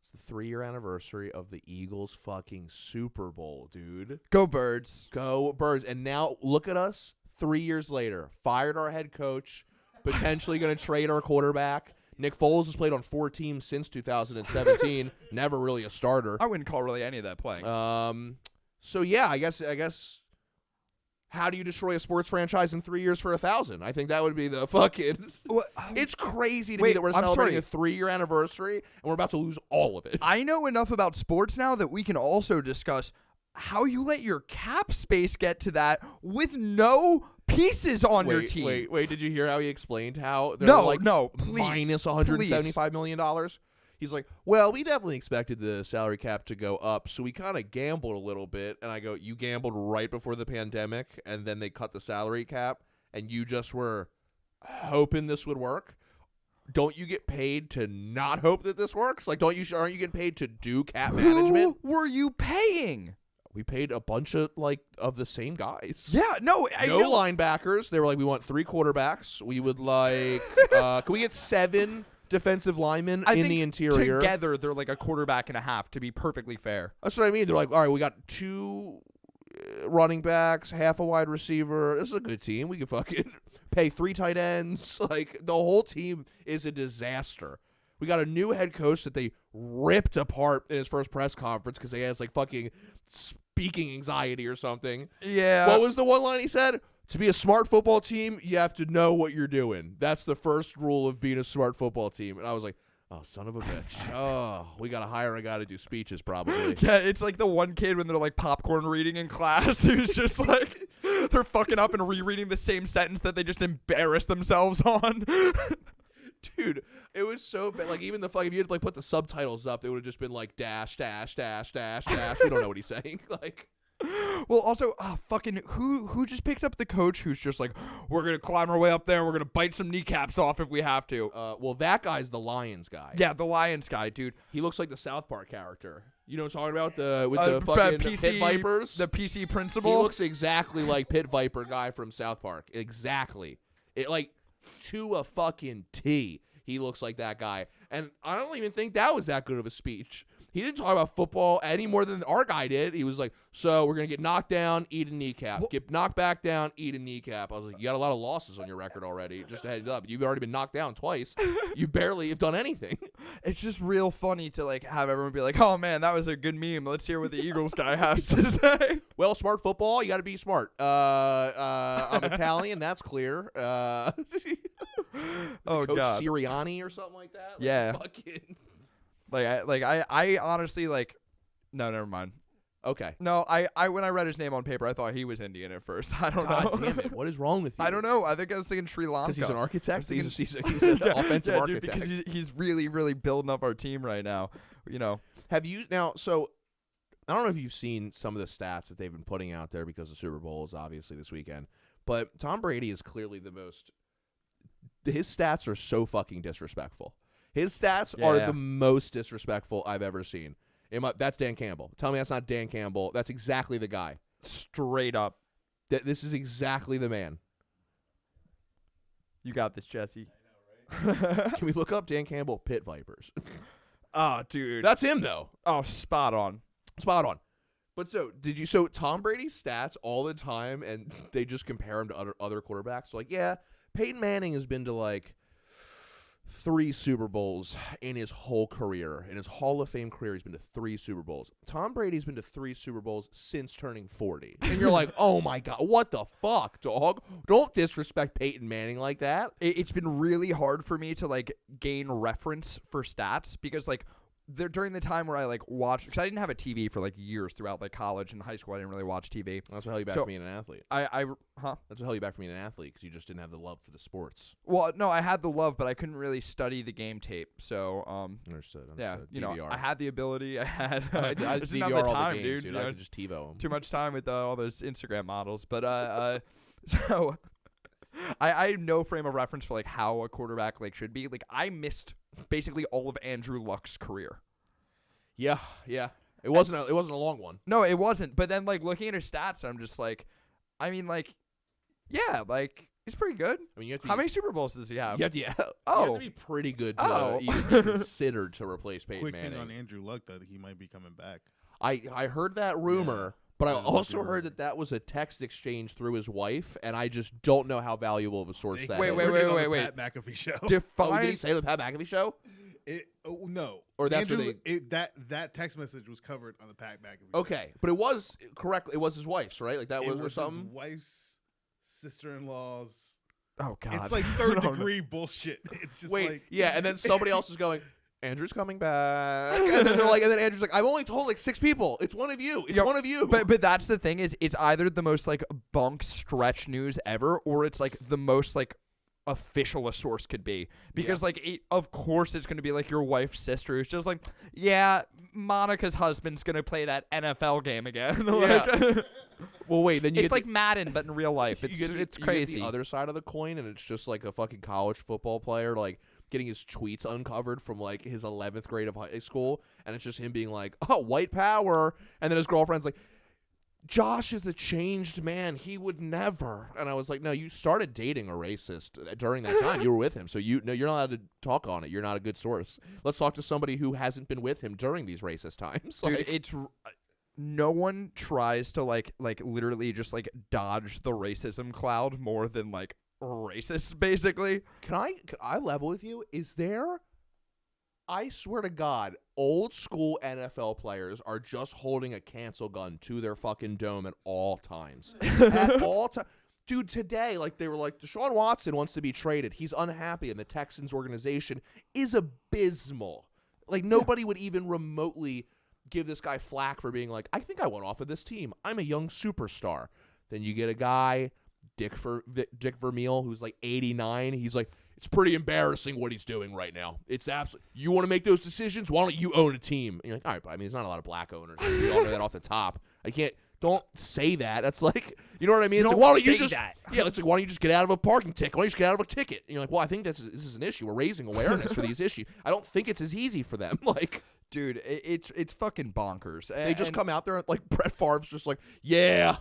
It's the 3-year anniversary of the Eagles' fucking Super Bowl, dude. Go Birds. Go Birds. And now look at us 3 years later. Fired our head coach, potentially going to trade our quarterback. Nick Foles has played on 4 teams since 2017. Never really a starter. I wouldn't call really any of that playing. So yeah, I guess how do you destroy a sports franchise in 3 years for 1,000? I think that would be the fucking. It's crazy to me Wait, that we're I'm celebrating sorry. a 3-year anniversary and we're about to lose all of it. I know enough about sports now that we can also discuss how you let your cap space get to that with no pieces on your team. Wait, did you hear how he explained how they're No, like no, please, minus $175 million? He's like, well, we definitely expected the salary cap to go up, so we kind of gambled a little bit. And I go, you gambled right before the pandemic, and then they cut the salary cap, and you just were hoping this would work? Don't you get paid to not hope that this works? Like, aren't you getting paid to do cap management? Who were you paying? We paid a bunch of the same guys. Yeah, no, I No know. linebackers. They were like, we want 3 quarterbacks. We would like, can we get 7 defensive linemen I in think the interior? together they're like a quarterback and a half, to be perfectly fair. That's what I mean. They're like, all right, we got 2 running backs, half a wide receiver. This is a good team. We can fucking pay 3 tight ends. Like, the whole team is a disaster. We got a new head coach that they ripped apart in his first press conference because he has like fucking speaking anxiety or something. Yeah. What was the one line he said? To be a smart football team, you have to know what you're doing. That's the first rule of being a smart football team. And I was like, oh, son of a bitch. Oh, we got to hire a guy to do speeches probably. Yeah, it's like the one kid when they're like popcorn reading in class who's just like they're fucking up and rereading the same sentence that they just embarrassed themselves on. Dude, it was so bad. Like, even the fucking, if you had like put the subtitles up, they would have just been like dash, dash, dash, dash, dash. We don't know what he's saying. Like, Well, also, fucking who just picked up the coach who's just like, we're gonna climb our way up there and we're gonna bite some kneecaps off if we have to. well, that guy's the Lions guy. Yeah, the Lions guy, dude. He looks like the South Park character. You know what I'm talking about? The Uh, fucking PC Pit Vipers. The PC He principal. looks exactly like Pit Viper guy from South Park. Exactly. It like to a fucking T. He looks like that guy. And I don't even think that was that good of a speech. He didn't talk about football any more than our guy did. He was like, so we're going to get knocked down, eat a kneecap. Get knocked back down, eat a kneecap. I was like, you got a lot of losses on your record already. Just a heads up. You've already been knocked down twice. You barely have done anything. It's just real funny to like have everyone be like, oh man, that was a good meme. Let's hear what the Eagles guy has to say. Well, smart football, you got to be smart. I'm Italian, that's clear. Oh Coach god. Sirianni or something like that. Like, Yeah. Fucking. I honestly like. No, never mind. Okay. No, I when I read his name on paper, I thought he was Indian at first. I don't know. God damn it! What is wrong with you? I don't know. I think I was thinking Sri Lanka. Because he's an I was architect. thinking- He's an offensive yeah, architect. dude, because he's really, really building up our team right now. You know. Have you now? So I don't know if you've seen some of the stats that they've been putting out there because the Super Bowl is obviously this weekend. But Tom Brady is clearly the most. His stats are so fucking disrespectful. His stats are Yeah. the most disrespectful I've ever seen. That's Dan Campbell. Tell me that's not Dan Campbell. That's exactly the guy. Straight up. This is exactly the man. You got this, Jesse. Can we look up Dan Campbell Pit Vipers? Oh, dude. That's him though. Oh, spot on. Spot on. But so Tom Brady's stats all the time, and they just compare him to other quarterbacks. So like, yeah, Peyton Manning has been to like 3 Super Bowls in his whole career. In his Hall of Fame career, he's been to 3 Super Bowls. Tom Brady's been to 3 Super Bowls since turning 40. And you're like, oh my God, what the fuck, dog? Don't disrespect Peyton Manning like that. It's been really hard for me to like gain reference for stats because like during the time where I like watched, because I didn't have a TV for like years throughout like college and high school. I didn't really watch TV. That's what held you back from being an athlete. Huh? That's what held you back from being an athlete, because you just didn't have the love for the sports. Well, no, I had the love, but I couldn't really study the game tape. So, Understood. yeah, you know, DVR. I had the ability. I had. I just didn't DVR have the all time, the games, dude. dude. I could just TiVo them. Too much time with all those Instagram models, but so I have no frame of reference for like how a quarterback like should be. Like I missed basically all of Andrew Luck's career. Yeah. It wasn't a long one. No, it wasn't. But then like looking at his stats, I'm just like, I mean, like, yeah, like he's pretty good. I mean, you have to How many Super Bowls does he have? You have to Oh. be pretty good to even be considered to replace Peyton Quick Manning. thing on Andrew Luck, though, that he might be coming back. I heard that rumor, but I Yeah, also lucky heard rumor. that was a text exchange through his wife, and I just don't know how valuable of a source that Wait, is. wait, Heard it on wait, the wait. Pat McAfee show. Oh, did Define. he say it on the Pat McAfee show? No. Or that's Andrew, what that text message was covered on the Pat McAfee. Okay, but it was correctly. It was his wife's, right? Like that Show. was, It or was something. his wife's sister-in-law's. Oh God. It's like third degree bullshit. It's just Wait, like yeah, and then somebody else is going, Andrew's coming back, and then they're like, and then Andrew's like, I've only told like 6 people. It's one of you. It's Yo, one of you. But that's the thing is, it's either the most like bunk stretch news ever, or it's like the most like official a source could be, because like of course it's going to be like your wife's sister who's just like, yeah, Monica's husband's going to play that NFL game again. Like, well, wait, then you it's get like Madden but in real life. It's you get it's you crazy. Get the other side of the coin, and it's just like a fucking college football player like getting his tweets uncovered from like his 11th grade of high school, and it's just him being like, oh, white power, and then his girlfriend's like, Josh is the changed man. He would never. And I was like, no, you started dating a racist during that time. You were with him. So you're not allowed to talk on it. You're not a good source. Let's talk to somebody who hasn't been with him during these racist times. Dude, Like, it's no one tries to like literally just like dodge the racism cloud more than like racists basically. Can I level with you? Is there, I swear to God, old school NFL players are just holding a cancel gun to their fucking dome at all times. At all times. Dude, today, like, they were like, Deshaun Watson wants to be traded. He's unhappy, and the Texans organization is abysmal. Like, nobody would even remotely give this guy flack for being like, I think I want off of this team. I'm a young superstar. Then you get a guy, Dick Vermeil, who's like 89. He's like, it's pretty embarrassing what he's doing right now. It's absolutely. You want to make those decisions? Why don't you own a team? And you're like, all right, but I mean, there's not a lot of black owners. We all know that off the top. I can't. Don't say that. That's like, you know what I mean? It's like, why don't you just? Yeah, it's like, why don't you just get out of a parking ticket? Why don't you just get out of a ticket? And you're like, well, I think this is an issue. We're raising awareness for these issues. I don't think it's as easy for them. Like, Dude, it's fucking bonkers. they just come out there and like Brett Favre's just like, yeah,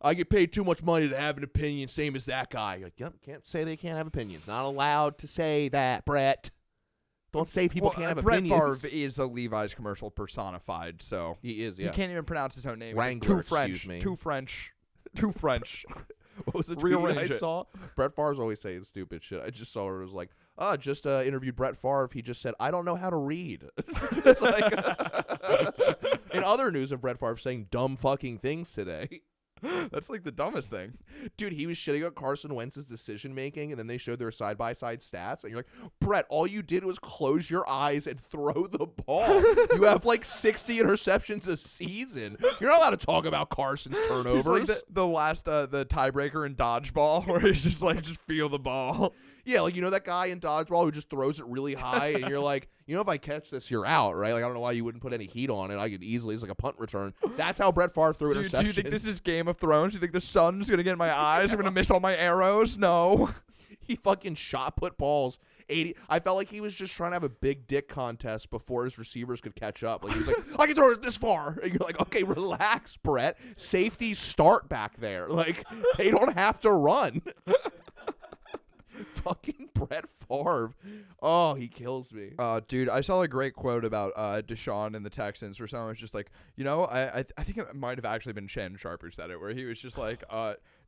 I get paid too much money to have an opinion, same as that guy. You're like, yep, can't say they can't have opinions. Not allowed to say that, Brett. Don't say people can't have Brett opinions. Favre is a Levi's commercial personified, so He is, he yeah. can't even pronounce his own name. Wrangler, Too French. excuse me. Too French. Too French. What was the tweet I Rearrange it. saw? Brett Favre's always saying stupid shit. I just saw it was like, just interviewed Brett Favre. He just said, I don't know how to read. It's like, in other news of Brett Favre saying dumb fucking things today. That's like the dumbest thing. Dude, he was shitting on Carson Wentz's decision making, and then they showed their side by side stats, and you're like, Brett, all you did was close your eyes and throw the ball. You have like 60 interceptions a season. You're not allowed to talk about Carson's turnovers. He's like the last the tiebreaker in dodgeball, where he's just like just feel the ball. Yeah, like, you know that guy in dodgeball who just throws it really high, and you're like, you know, if I catch this, you're out, right? Like, I don't know why you wouldn't put any heat on it. I could easily, it's like a punt return. That's how Brett Favre threw Dude, interceptions. do you think this is Game of Thrones? Do you think the sun's gonna get in my eyes? I'm gonna miss all my arrows? No. He fucking shot put balls 80. I felt like he was just trying to have a big dick contest before his receivers could catch up. Like, he was like, I can throw it this far. And you're like, okay, relax, Brett. Safeties start back there. Like, they don't have to run. Fucking Brett Favre. Oh, he kills me. Dude, I saw a great quote about Deshaun and the Texans, where someone was just like, you know, I think it might have actually been Shannon Sharp who said it, where he was just like,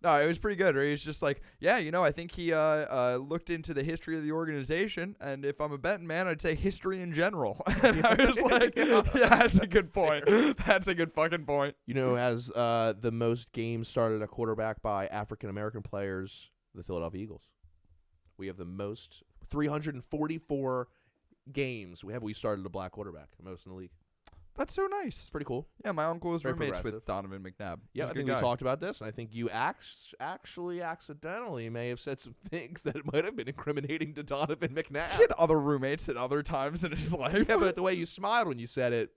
No, it was pretty good. Right? He's just like, yeah, I think he looked into the history of the organization, and if I'm a betting man, I'd say history in general. And I was like, yeah, that's a good point. That's a good fucking point. As the most games started at quarterback by African American players, the Philadelphia Eagles. We have the most 344 games we started a black quarterback, most in the league. That's so nice. It's pretty cool. Yeah, my uncle was Very roommates progressive. with Donovan McNabb. Yeah, He's I a think good we guy. talked about this, and I think you actually accidentally may have said some things that might have been incriminating to Donovan McNabb. He had other roommates at other times in his life. Yeah, but the way you smiled when you said it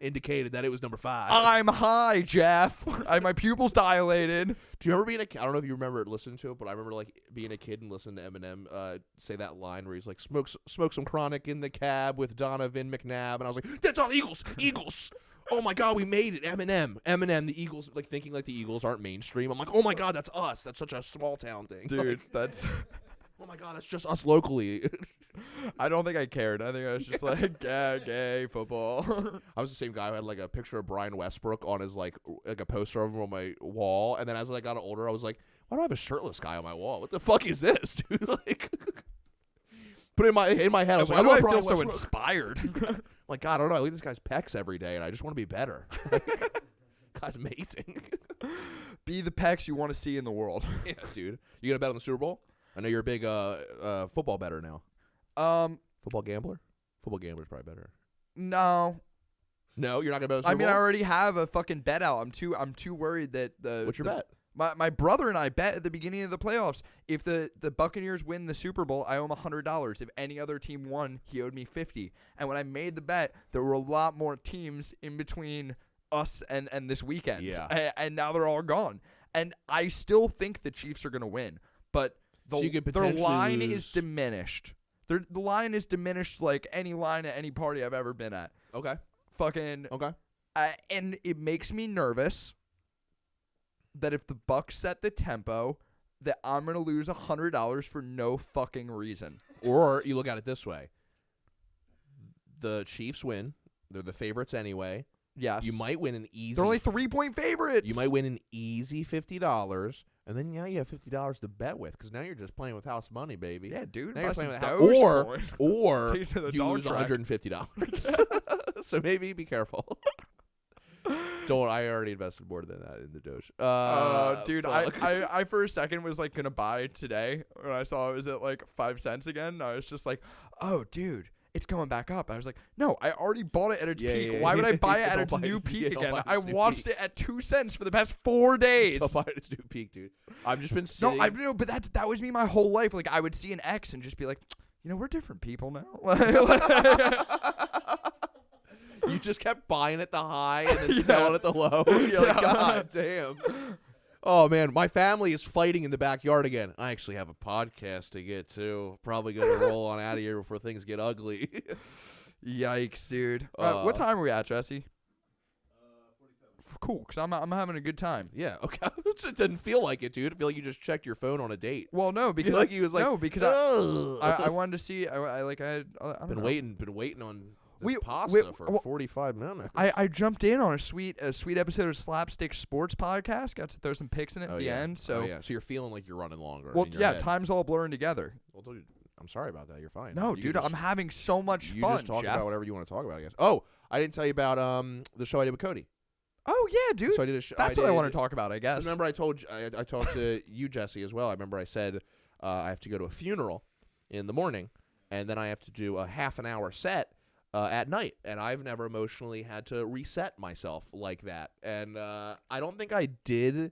indicated that it was number 5. I'm high, Geoff. My pupils dilated. Do you remember being I don't know if you remember listening to it, but I remember like being a kid and listening to Eminem say that line where he's like, smoke some chronic in the cab with Donovan McNabb, and I was like, that's all Eagles. Oh my God, we made it. Eminem, the Eagles, like thinking like the Eagles aren't mainstream. I'm like, oh my God, that's us. That's such a small town thing. Dude, Like, that's... oh my God, that's just us locally. I don't think I cared. I think I was just like, yeah, gay, football. I was the same guy who had like a picture of Brian Westbrook on his like a poster of him on my wall, and then as I got older, I was like, why do I have a shirtless guy on my wall? What the fuck is this, dude? Like, put it in my head, I was Why like, do I I love feel Brian so Westbrook. inspired? Like, God, I don't know. I look at this guy's pecs every day, and I just want to be better. Guy's amazing. Be the pecs you want to see in the world. Yeah, dude. You gonna bet on the Super Bowl? I know you're a big football bettor now. Football gambler? Football gambler's probably better. No. No, you're not gonna bet on the Super I mean, Bowl? I already have a fucking bet out. I'm too worried that What's your bet? My brother and I bet at the beginning of the playoffs, if the Buccaneers win the Super Bowl, I owe him $100. If any other team won, he owed me $50. And when I made the bet, there were a lot more teams in between us and this weekend. Yeah. And now they're all gone. And I still think the Chiefs are going to win, but So you could their potentially line lose. is diminished. The line is diminished like any line at any party I've ever been at. Okay. Fucking Okay. and it makes me nervous that if the Bucs set the tempo, that I'm gonna lose $100 for no fucking reason. Or you look at it this way. The Chiefs win. They're the favorites anyway. Yes, You might win an easy They're only 3-point favorites. You might win an easy $50, and then now you have $50 to bet with, because now you're just playing with house money, baby. Yeah, dude. Now you're buy playing some with house, Dogecoin. or Take it to the you dog lose track. $150. So maybe be careful. Don't worry, I already invested more than that in the Doge. Dude, fuck. I for a second was like gonna buy today when I saw it was at like 5 cents again. I was just like, oh, dude. It's going back up. I was like, no, I already bought it at its peak. yeah, Why would I buy it yeah, at don't its buy new it- peak yeah, don't again? buy it I at its new watched peak. it at 2 cents for the past 4 days. Don't buy it, it's new peak, dude. I've just been sitting. No, I know, but that was me my whole life. Like I would see an X and just be like, we're different people now. You just kept buying at the high and then selling at the low. You're like, God damn. Oh, man, my family is fighting in the backyard again. I actually have a podcast to get to. Probably going to roll on out of here before things get ugly. Yikes, dude. What time are we at, Jesse? 47. Cool, because I'm having a good time. Yeah, okay. It didn't feel like it, dude. I feel like you just checked your phone on a date. Well, no, because Like he was like, no, because "Ugh." I wanted to see. I don't been know. waiting on this We- pasta for well, 45 minutes. I jumped in on a sweet episode of Slapstick Sports Podcast. Got to throw some picks in at the end. So so you're feeling like you're running longer. well, in your yeah, head. time's all blurring together. Well, dude, I'm sorry about that. You're fine. No, You can dude, just- I'm having so much You fun. just talk Jeff. about whatever you want to talk about, I guess. Oh, I didn't tell you about the show I did with Cody. Oh yeah, dude. So I did a show. That's what I want to talk about, I guess. Remember, I told I talked to you, Jesse, as well. I remember I said I have to go to a funeral in the morning, and then I have to do a half an hour set at night. And I've never emotionally had to reset myself like that. And I don't think I did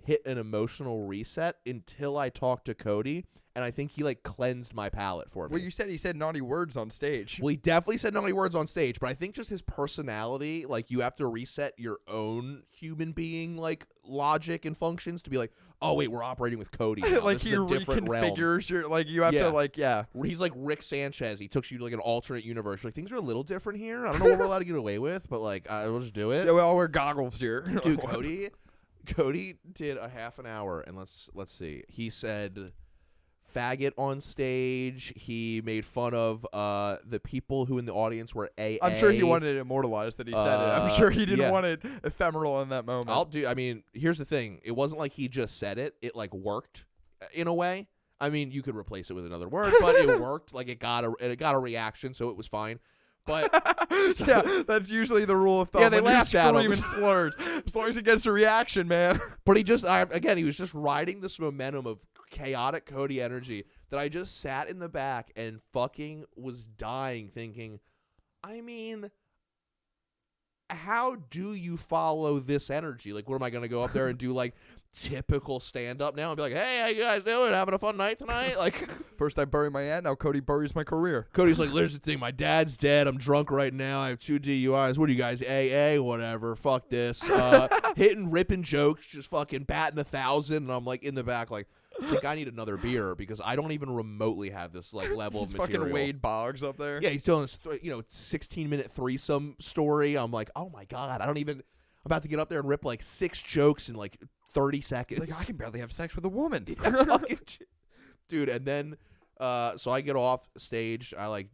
hit an emotional reset until I talked to Cody. And I think he like cleansed my palate for me. Well, you said he said naughty words on stage. Well, he definitely said naughty words on stage, but I think just his personality, like you have to reset your own human being like logic and functions to be like, oh wait, we're operating with Cody. Now. Like This he is a different realm. reconfigures your like you have Yeah. to like He's like Rick Sanchez. He took you to like an alternate universe. Like things are a little different here. I don't know what we're allowed to get away with, but like we'll just do it. Yeah, we all wear goggles here. Dude, Cody did a half an hour, and let's see. He said faggot on stage. He made fun of the people who in the audience were AA. I'm sure he wanted it immortalized that he said it. I'm sure he didn't want it ephemeral in that moment. I mean, here's the thing. It wasn't like he just said it. It like worked in a way. I mean, you could replace it with another word, but it worked. Like it got a reaction, so it was fine. But yeah, that's usually the rule of thumb. Yeah, they when laughed at him. screaming slurs. As long as it gets a reaction, man. But he was just riding this momentum of chaotic Cody energy that I just sat in the back and fucking was dying thinking, I mean, how do you follow this energy? Like, what am I going to go up there and do like typical stand-up now and be like, hey, how you guys doing? Having a fun night tonight? Like, first I bury my aunt, now Cody buries my career. Cody's like, there's the thing, my dad's dead, I'm drunk right now, I have 2 DUIs, what are you guys, AA, whatever, fuck this, hitting, ripping jokes, just fucking batting 1,000, and I'm like in the back like, I think I need another beer because I don't even remotely have this like level of material. Fucking Wade Boggs up there. Yeah, he's telling this 16-minute threesome story. I'm like, oh my god, I'm about to get up there and rip like 6 jokes in like 30 seconds. Like, I can barely have sex with a woman. Dude, and then so I get off stage. I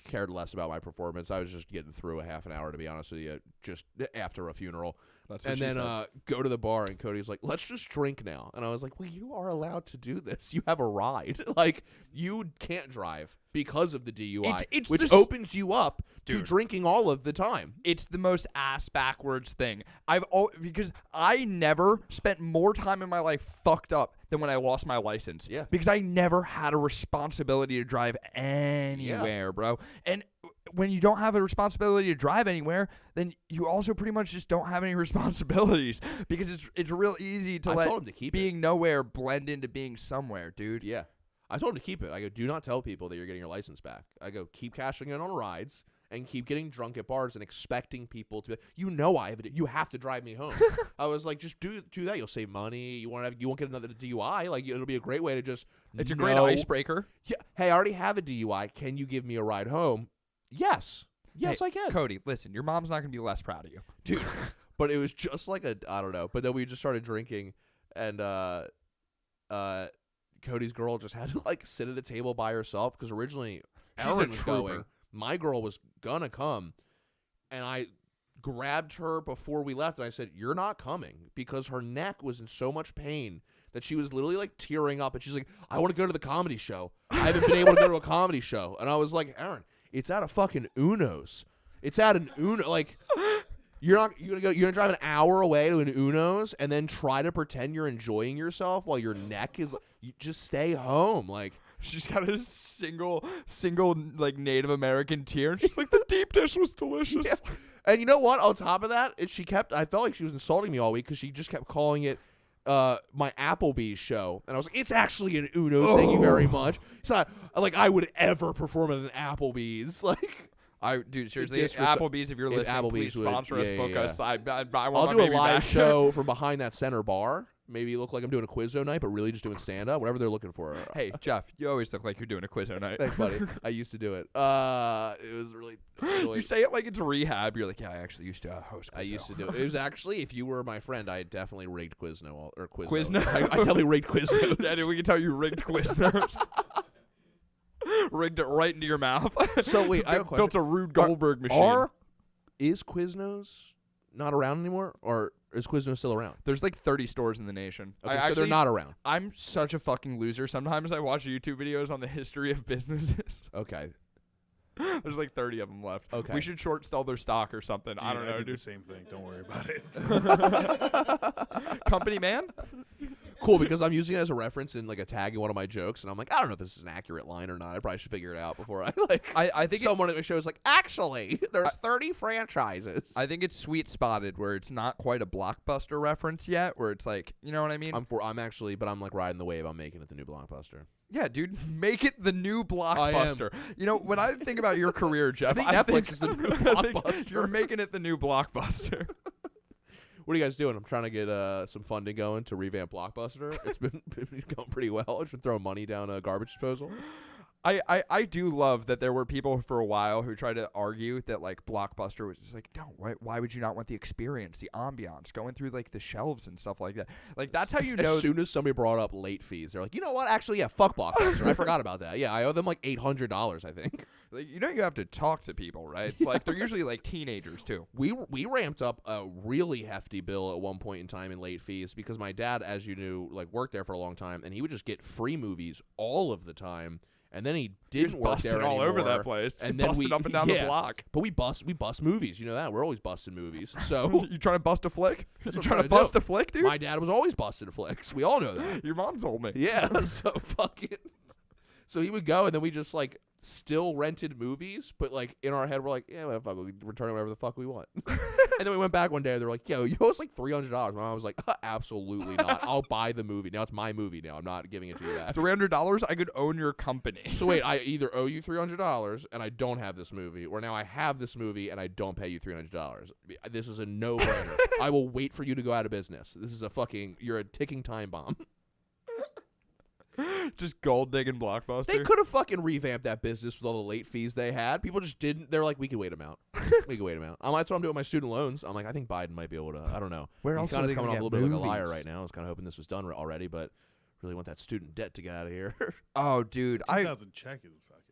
cared less about my performance. I was just getting through a half an hour, to be honest with you, just after a funeral. That's what and then go to the bar, and Cody's like, let's just drink now. And I was like, well, you are allowed to do this. You have a ride. Like, you can't drive because of the DUI, it's which opens you up to Dude. drinking all of the time. It's the most ass backwards thing. Because I never spent more time in my life fucked up than when I lost my license. Yeah. Because I never had a responsibility to drive anywhere, bro. And when you don't have a responsibility to drive anywhere, then you also pretty much just don't have any responsibilities because it's real easy to I told him let to keep being nowhere blend into being somewhere, dude. Yeah. I told him to keep it. I go, do not tell people that you're getting your license back. I go, keep cashing in on rides and keep getting drunk at bars and expecting people to, you have to drive me home. I was like, just do that. You'll save money. You won't get another DUI. Like, it'll be a great way to just It's a great icebreaker. Yeah. Hey, I already have a DUI. Can you give me a ride home? Yes. Yes, Hey, I can. Cody, listen, your mom's not going to be less proud of you. Dude. But it was just like I don't know. But then we just started drinking, and Cody's girl just had to like sit at a table by herself because originally She's a Aaron was trooper. going. My girl was gonna come, and I grabbed her before we left, and I said, "You're not coming," because her neck was in so much pain that she was literally like tearing up, and she's like, "I want to go to the comedy show. I haven't been able to go to a comedy show." And I was like, "Aaron, it's at a fucking Uno's. It's at an Uno. Like, you're gonna drive an hour away to an Uno's and then try to pretend you're enjoying yourself while your neck is. You just stay home, like." She's got a single like Native American tear, and she's like, the deep dish was delicious. Yeah. And you know what? On top of that, I felt like she was insulting me all week because she just kept calling it my Applebee's show. And I was like, it's actually an Uno's, thank you very much. It's not like I would ever perform at an Applebee's. Like, Dude, seriously, Applebee's, if you're listening, Applebee's please sponsor us, book us. I want I'll my do a baby live back. show from behind that center bar. Maybe look like I'm doing a Quizzo night, but really just doing stand-up, whatever they're looking for. Hey, Geoff, you always look like you're doing a Quizzo night. Thanks, buddy. I used to do it. It was really You say it like it's rehab. You're like, yeah, I actually used to host Quizzo. I used to do it. It was actually, if you were my friend, I definitely rigged Quizno or Quizno. Quizno? I definitely rigged Quizno. Yeah, dude, we can tell you rigged Quiznos. Rigged it right into your mouth. So wait, I have a question. Built a Rube Goldberg machine. Is Quiznos not around anymore, or is Quiznos still around? There's like 30 stores in the nation. Okay, so they're not around. I'm such a fucking loser. Sometimes I watch YouTube videos on the history of businesses. Okay. There's like 30 of them left. Okay. We should short sell their stock or something. I don't know, did dude. the same thing. Don't worry about it. Company man? Cool, because I'm using it as a reference in like a tag in one of my jokes, and I'm like, I don't know if this is an accurate line or not. I probably should figure it out before I like. I think someone at the show is like, actually, there's 30 franchises. I think it's sweet spotted where it's not quite a Blockbuster reference yet, where it's like, you know what I mean? I'm like riding the wave. I'm making it the new Blockbuster. Yeah, dude, make it the new Blockbuster. You know, when I think about your career, Geoff, I think Netflix is the new I think Blockbuster. you're making it the new Blockbuster. What are you guys doing? I'm trying to get some funding going to revamp Blockbuster. It's been going pretty well. I've been throwing money down a garbage disposal. I do love that there were people for a while who tried to argue that like Blockbuster was just like, no, why would you not want the experience, the ambiance, going through like the shelves and stuff like that? Like that's how you know. As soon as somebody brought up late fees, they're like, you know what? Actually, yeah, fuck Blockbuster. I forgot about that. Yeah, I owe them like $800, I think. Like, you know, you have to talk to people, right? Like they're usually like teenagers too. We ramped up a really hefty bill at one point in time in late fees because my dad, as you knew, like worked there for a long time, and he would just get free movies all of the time. And then he didn't work there all anymore. over that place. And then then busted up and down the block. But we bust movies. You know that we're always busting movies. So You trying to bust a flick? You what I'm trying to trying to bust a flick, dude? my dad was always busting flicks. We all know that. Your mom told me. Yeah. So fucking. So he would go, and then we just like still rented movies, but like in our head we're like, yeah, well, fuck, we return whatever the fuck we want. And then we went back one day, and they're like, yo, you owe us like $300. My mom was like, absolutely not. I'll buy the movie. Now it's my movie. Now I'm not giving it to you back. $300, I could own your company. So wait, I either owe you $300 and I don't have this movie, or now I have this movie and I don't pay you $300. This is a no-brainer. I will wait for you to go out of business. This is you're a ticking time bomb. Just gold digging Blockbuster. They could have fucking revamped that business with all the late fees they had. People just didn't. They're like, we can wait them out. We can wait them out. That's what I'm doing with my student loans. I'm like, I think Biden might be able to. I don't know. Where He else kinda are they coming gonna off a get little bit like a liar movies? right now. I was kind of hoping this was done already, but really want that student debt to get out of here. Oh, dude. 2,000 check is fucking.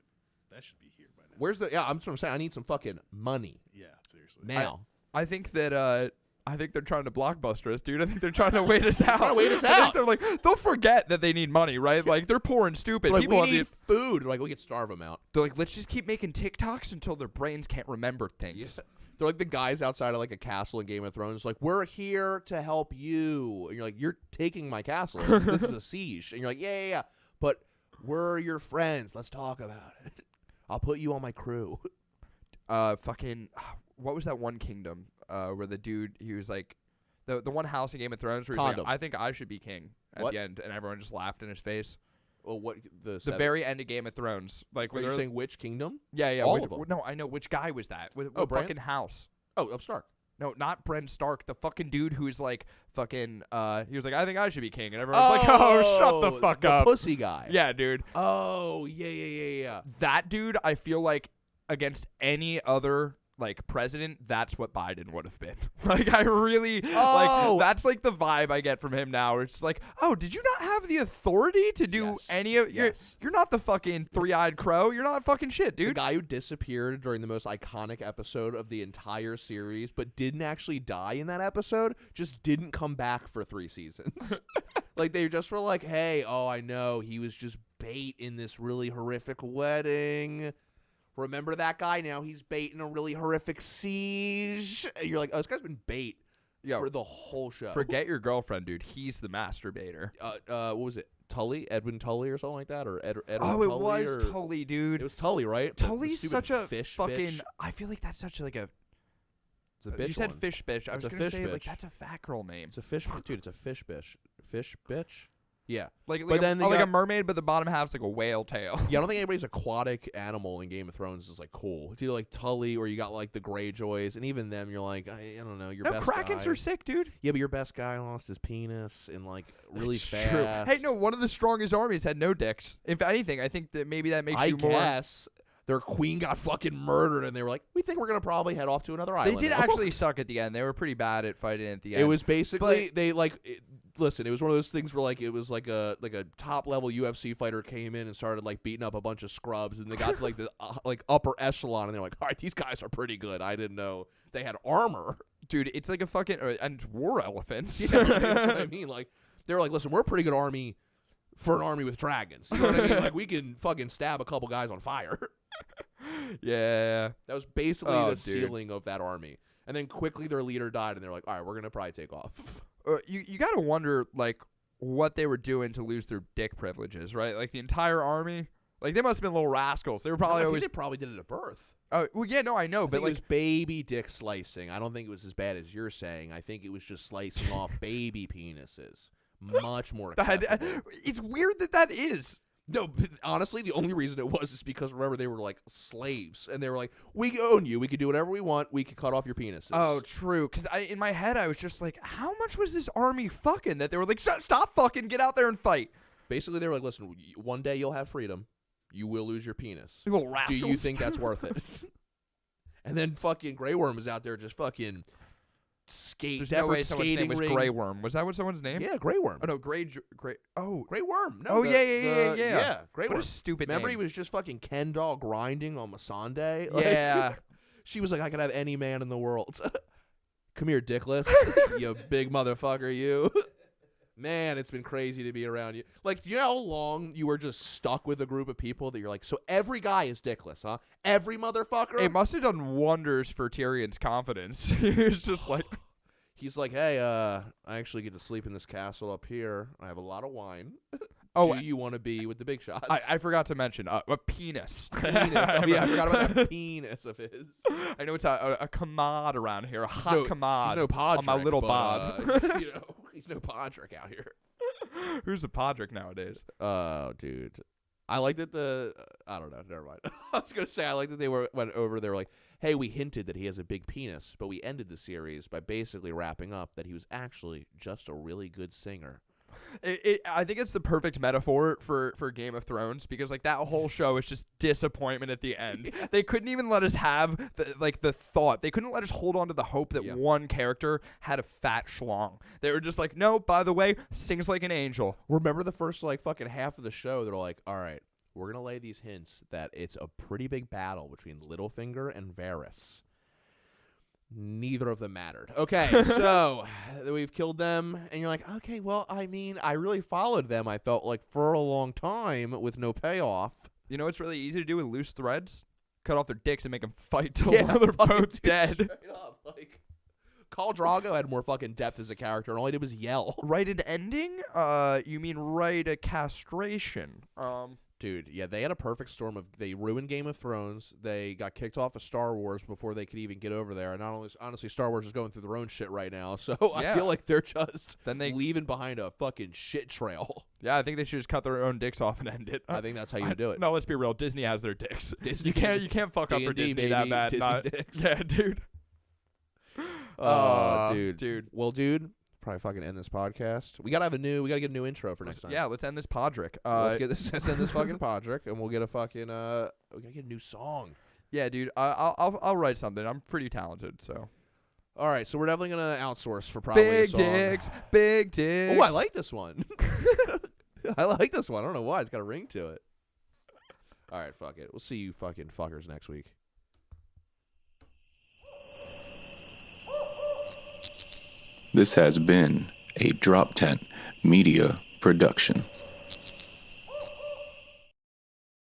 That should be here by now. Where's the? Yeah, I'm saying. I need some fucking money Yeah, seriously. now. I think that I think they're trying to Blockbuster us, dude. I think they're trying to wait us out. Trying to wait us I think out. they're like, don't forget that they need money, right? Like they're poor and stupid. Like, People we have need food. Like, we could starve them out. they're like, let's just keep making TikToks until their brains can't remember things. They're like the guys outside of like a castle in Game of Thrones. Like, we're here to help you. And you're like, you're taking my castle. This is a siege. And you're like, yeah. But we're your friends. Let's talk about it. I'll put you on my crew. Fucking, what was that one kingdom where the dude, he was like, the one house in Game of Thrones where he's like, Condom. I think I should be king at What? the end, and everyone just laughed in his face. Well, what the Very end of Game of Thrones, like Wait, when you're they're saying which kingdom? yeah, all which, of them. no, I know which guy was that. What Bran? fucking house? Oh, of Stark. No, not Bren Stark. The fucking dude who's like fucking. He was like, I think I should be king, and everyone's like, oh, shut the fuck up. Pussy guy. Yeah, dude. Oh, yeah. That dude, I feel like against any other like president, that's what Biden would have been. Like, I really Oh. like that's like the vibe I get from him now. Where it's like, oh, did you not have the authority to do Yes. any of? Yes. You're not the fucking three-eyed crow. You're not fucking shit, The dude. guy who disappeared during the most iconic episode of the entire series, but didn't actually die in that episode, just didn't come back for 3 seasons. Like, they just were like, hey, I know, he was just bait in this really horrific wedding. Remember that guy? Now he's bait in a really horrific siege. And you're like, oh, this guy's been bait for the whole show. Forget your girlfriend, dude. He's the masturbator. What was it? Tully? Edwin Tully or something like that? Or Edward Oh, it Tully, was or- Tully, dude. It was Tully, right? The Tully's stupid such a fish fucking. bitch. I feel like that's such like a. It's a bitch You said one. fish bitch. I It's was a gonna fish say like bitch. that's a fat girl name. It's a fish, dude. It's a fish bitch. Fish bitch. Yeah. Like But then they like a got- mermaid, but the bottom half's like a whale tail. Yeah, I don't think anybody's aquatic animal in Game of Thrones is like cool. It's either like Tully or you got like the Greyjoys, and even them, you're like, I don't know, your No, best Krakens guy. are sick, dude. Yeah, but your best guy lost his penis and like really It's fast. true. Hey, no, one of the strongest armies had no dicks. If anything, I think that maybe that makes I you more. guess their queen got fucking murdered, and they were like, we think we're gonna probably head off to another They island. did now." actually suck at the end. They were pretty bad at fighting at the end. It was basically they like. Listen, it was one of those things where like it was like a top level UFC fighter came in and started like beating up a bunch of scrubs, and they got to like the like upper echelon, and they're like, all right, these guys are pretty good. I didn't know they had armor. dude. It's like a fucking and war elephants. Yeah, that's what I mean. Like they were like, listen, we're a pretty good army for an army with dragons. You know what I mean? Like we can fucking stab a couple guys on fire. Yeah. That was basically Oh, the dude. ceiling of that army. And then quickly their leader died, and they're like, all right, we're gonna probably take off. You got to wonder like what they were doing to lose their dick privileges, right? Like the entire army, like they must have been little rascals. They were probably I think always. they probably did it at birth. Oh well, yeah, no, I know, I but think like it was baby dick slicing. I don't think it was as bad as you're saying. I think it was just slicing off baby penises. Much more acceptable. it's weird that is. No, but honestly, the only reason it was is because, remember, they were like slaves. And they were like, we own you. We can do whatever we want. We can cut off your penises. Oh, true. Because in my head, I was just like, how much was this army fucking that they were like, stop fucking, get out there and fight. Basically, they were like, listen, one day you'll have freedom. You will lose your penis. You little Do rascals. you think that's worth it? And then fucking Grey Worm is out there just fucking There's no way someone's name was ring. Grey Worm. Was that what someone's name? Yeah, Grey Worm. Oh no, Grey. Oh, Grey Worm. No, oh the- yeah. Yeah, Grey What Worm. a stupid Remember name. he was just fucking Ken doll grinding on Masande? Like, Yeah. she was like, I could have any man in the world. Come here, dickless. You big motherfucker, you. Man, it's been crazy to be around you. Like, you know how long you were just stuck with a group of people that you're like, so every guy is dickless, huh? Every motherfucker? It must have done wonders for Tyrion's confidence. He was just like, He's like, hey, I actually get to sleep in this castle up here. I have a lot of wine. oh, Do you want to be with the big shots? I forgot to mention a penis. Penis. Oh, yeah, I forgot about that penis of his. I know it's a commod around here, a hot commod. He's no Podrick. on my little but, bod. you know, he's no Podrick out here. Who's a Podrick nowadays? Oh, dude. I like that I don't know. Never mind. I was going to say, I like that they went over. They were like, hey, we hinted that he has a big penis, but we ended the series by basically wrapping up that he was actually just a really good singer. I think it's the perfect metaphor for Game of Thrones because like that whole show is just disappointment at the end. Yeah. They couldn't even let us have the thought. They couldn't let us hold on to the hope that one character had a fat schlong. They were just like, no, by the way, sings like an angel. Remember the first like fucking half of the show? They're like, all right, we're going to lay these hints that it's a pretty big battle between Littlefinger and Varys. Neither of them mattered. Okay, so we've killed them, and you're like, okay, well, I mean, I really followed them, I felt like, for a long time with no payoff. You know what's really easy to do with loose threads? Cut off their dicks and make them fight till Yeah, they're both dead. Straight up, like, Khal Drogo had more fucking depth as a character, and all he did was yell. Write an ending? You mean write a castration? Dude, yeah, they had a perfect storm of they ruined Game of Thrones. They got kicked off of Star Wars before they could even get over there. And not only, honestly, Star Wars is going through their own shit right now. So I feel like they're just leaving behind a fucking shit trail. Yeah, I think they should just cut their own dicks off and end it. I think that's how you do it. No, let's be real. Disney has their dicks. Disney, you can't fuck up for D&D, Disney that bad. Disney's dicks. Yeah, dude. Dude. Well, dude. Probably fucking end this podcast. We gotta get a new intro for next time. Yeah, let's end this Podrick. Let's end this fucking Podrick, and we'll get a fucking we gotta get a new song. Yeah, dude. I'll write something. I'm pretty talented, so. All right, so we're definitely gonna outsource for probably a song. Big dicks. Oh, I like this one. I like this one. I don't know why. It's got a ring to it. All right, fuck it. We'll see you fucking fuckers next week. This has been a Droptent Media production.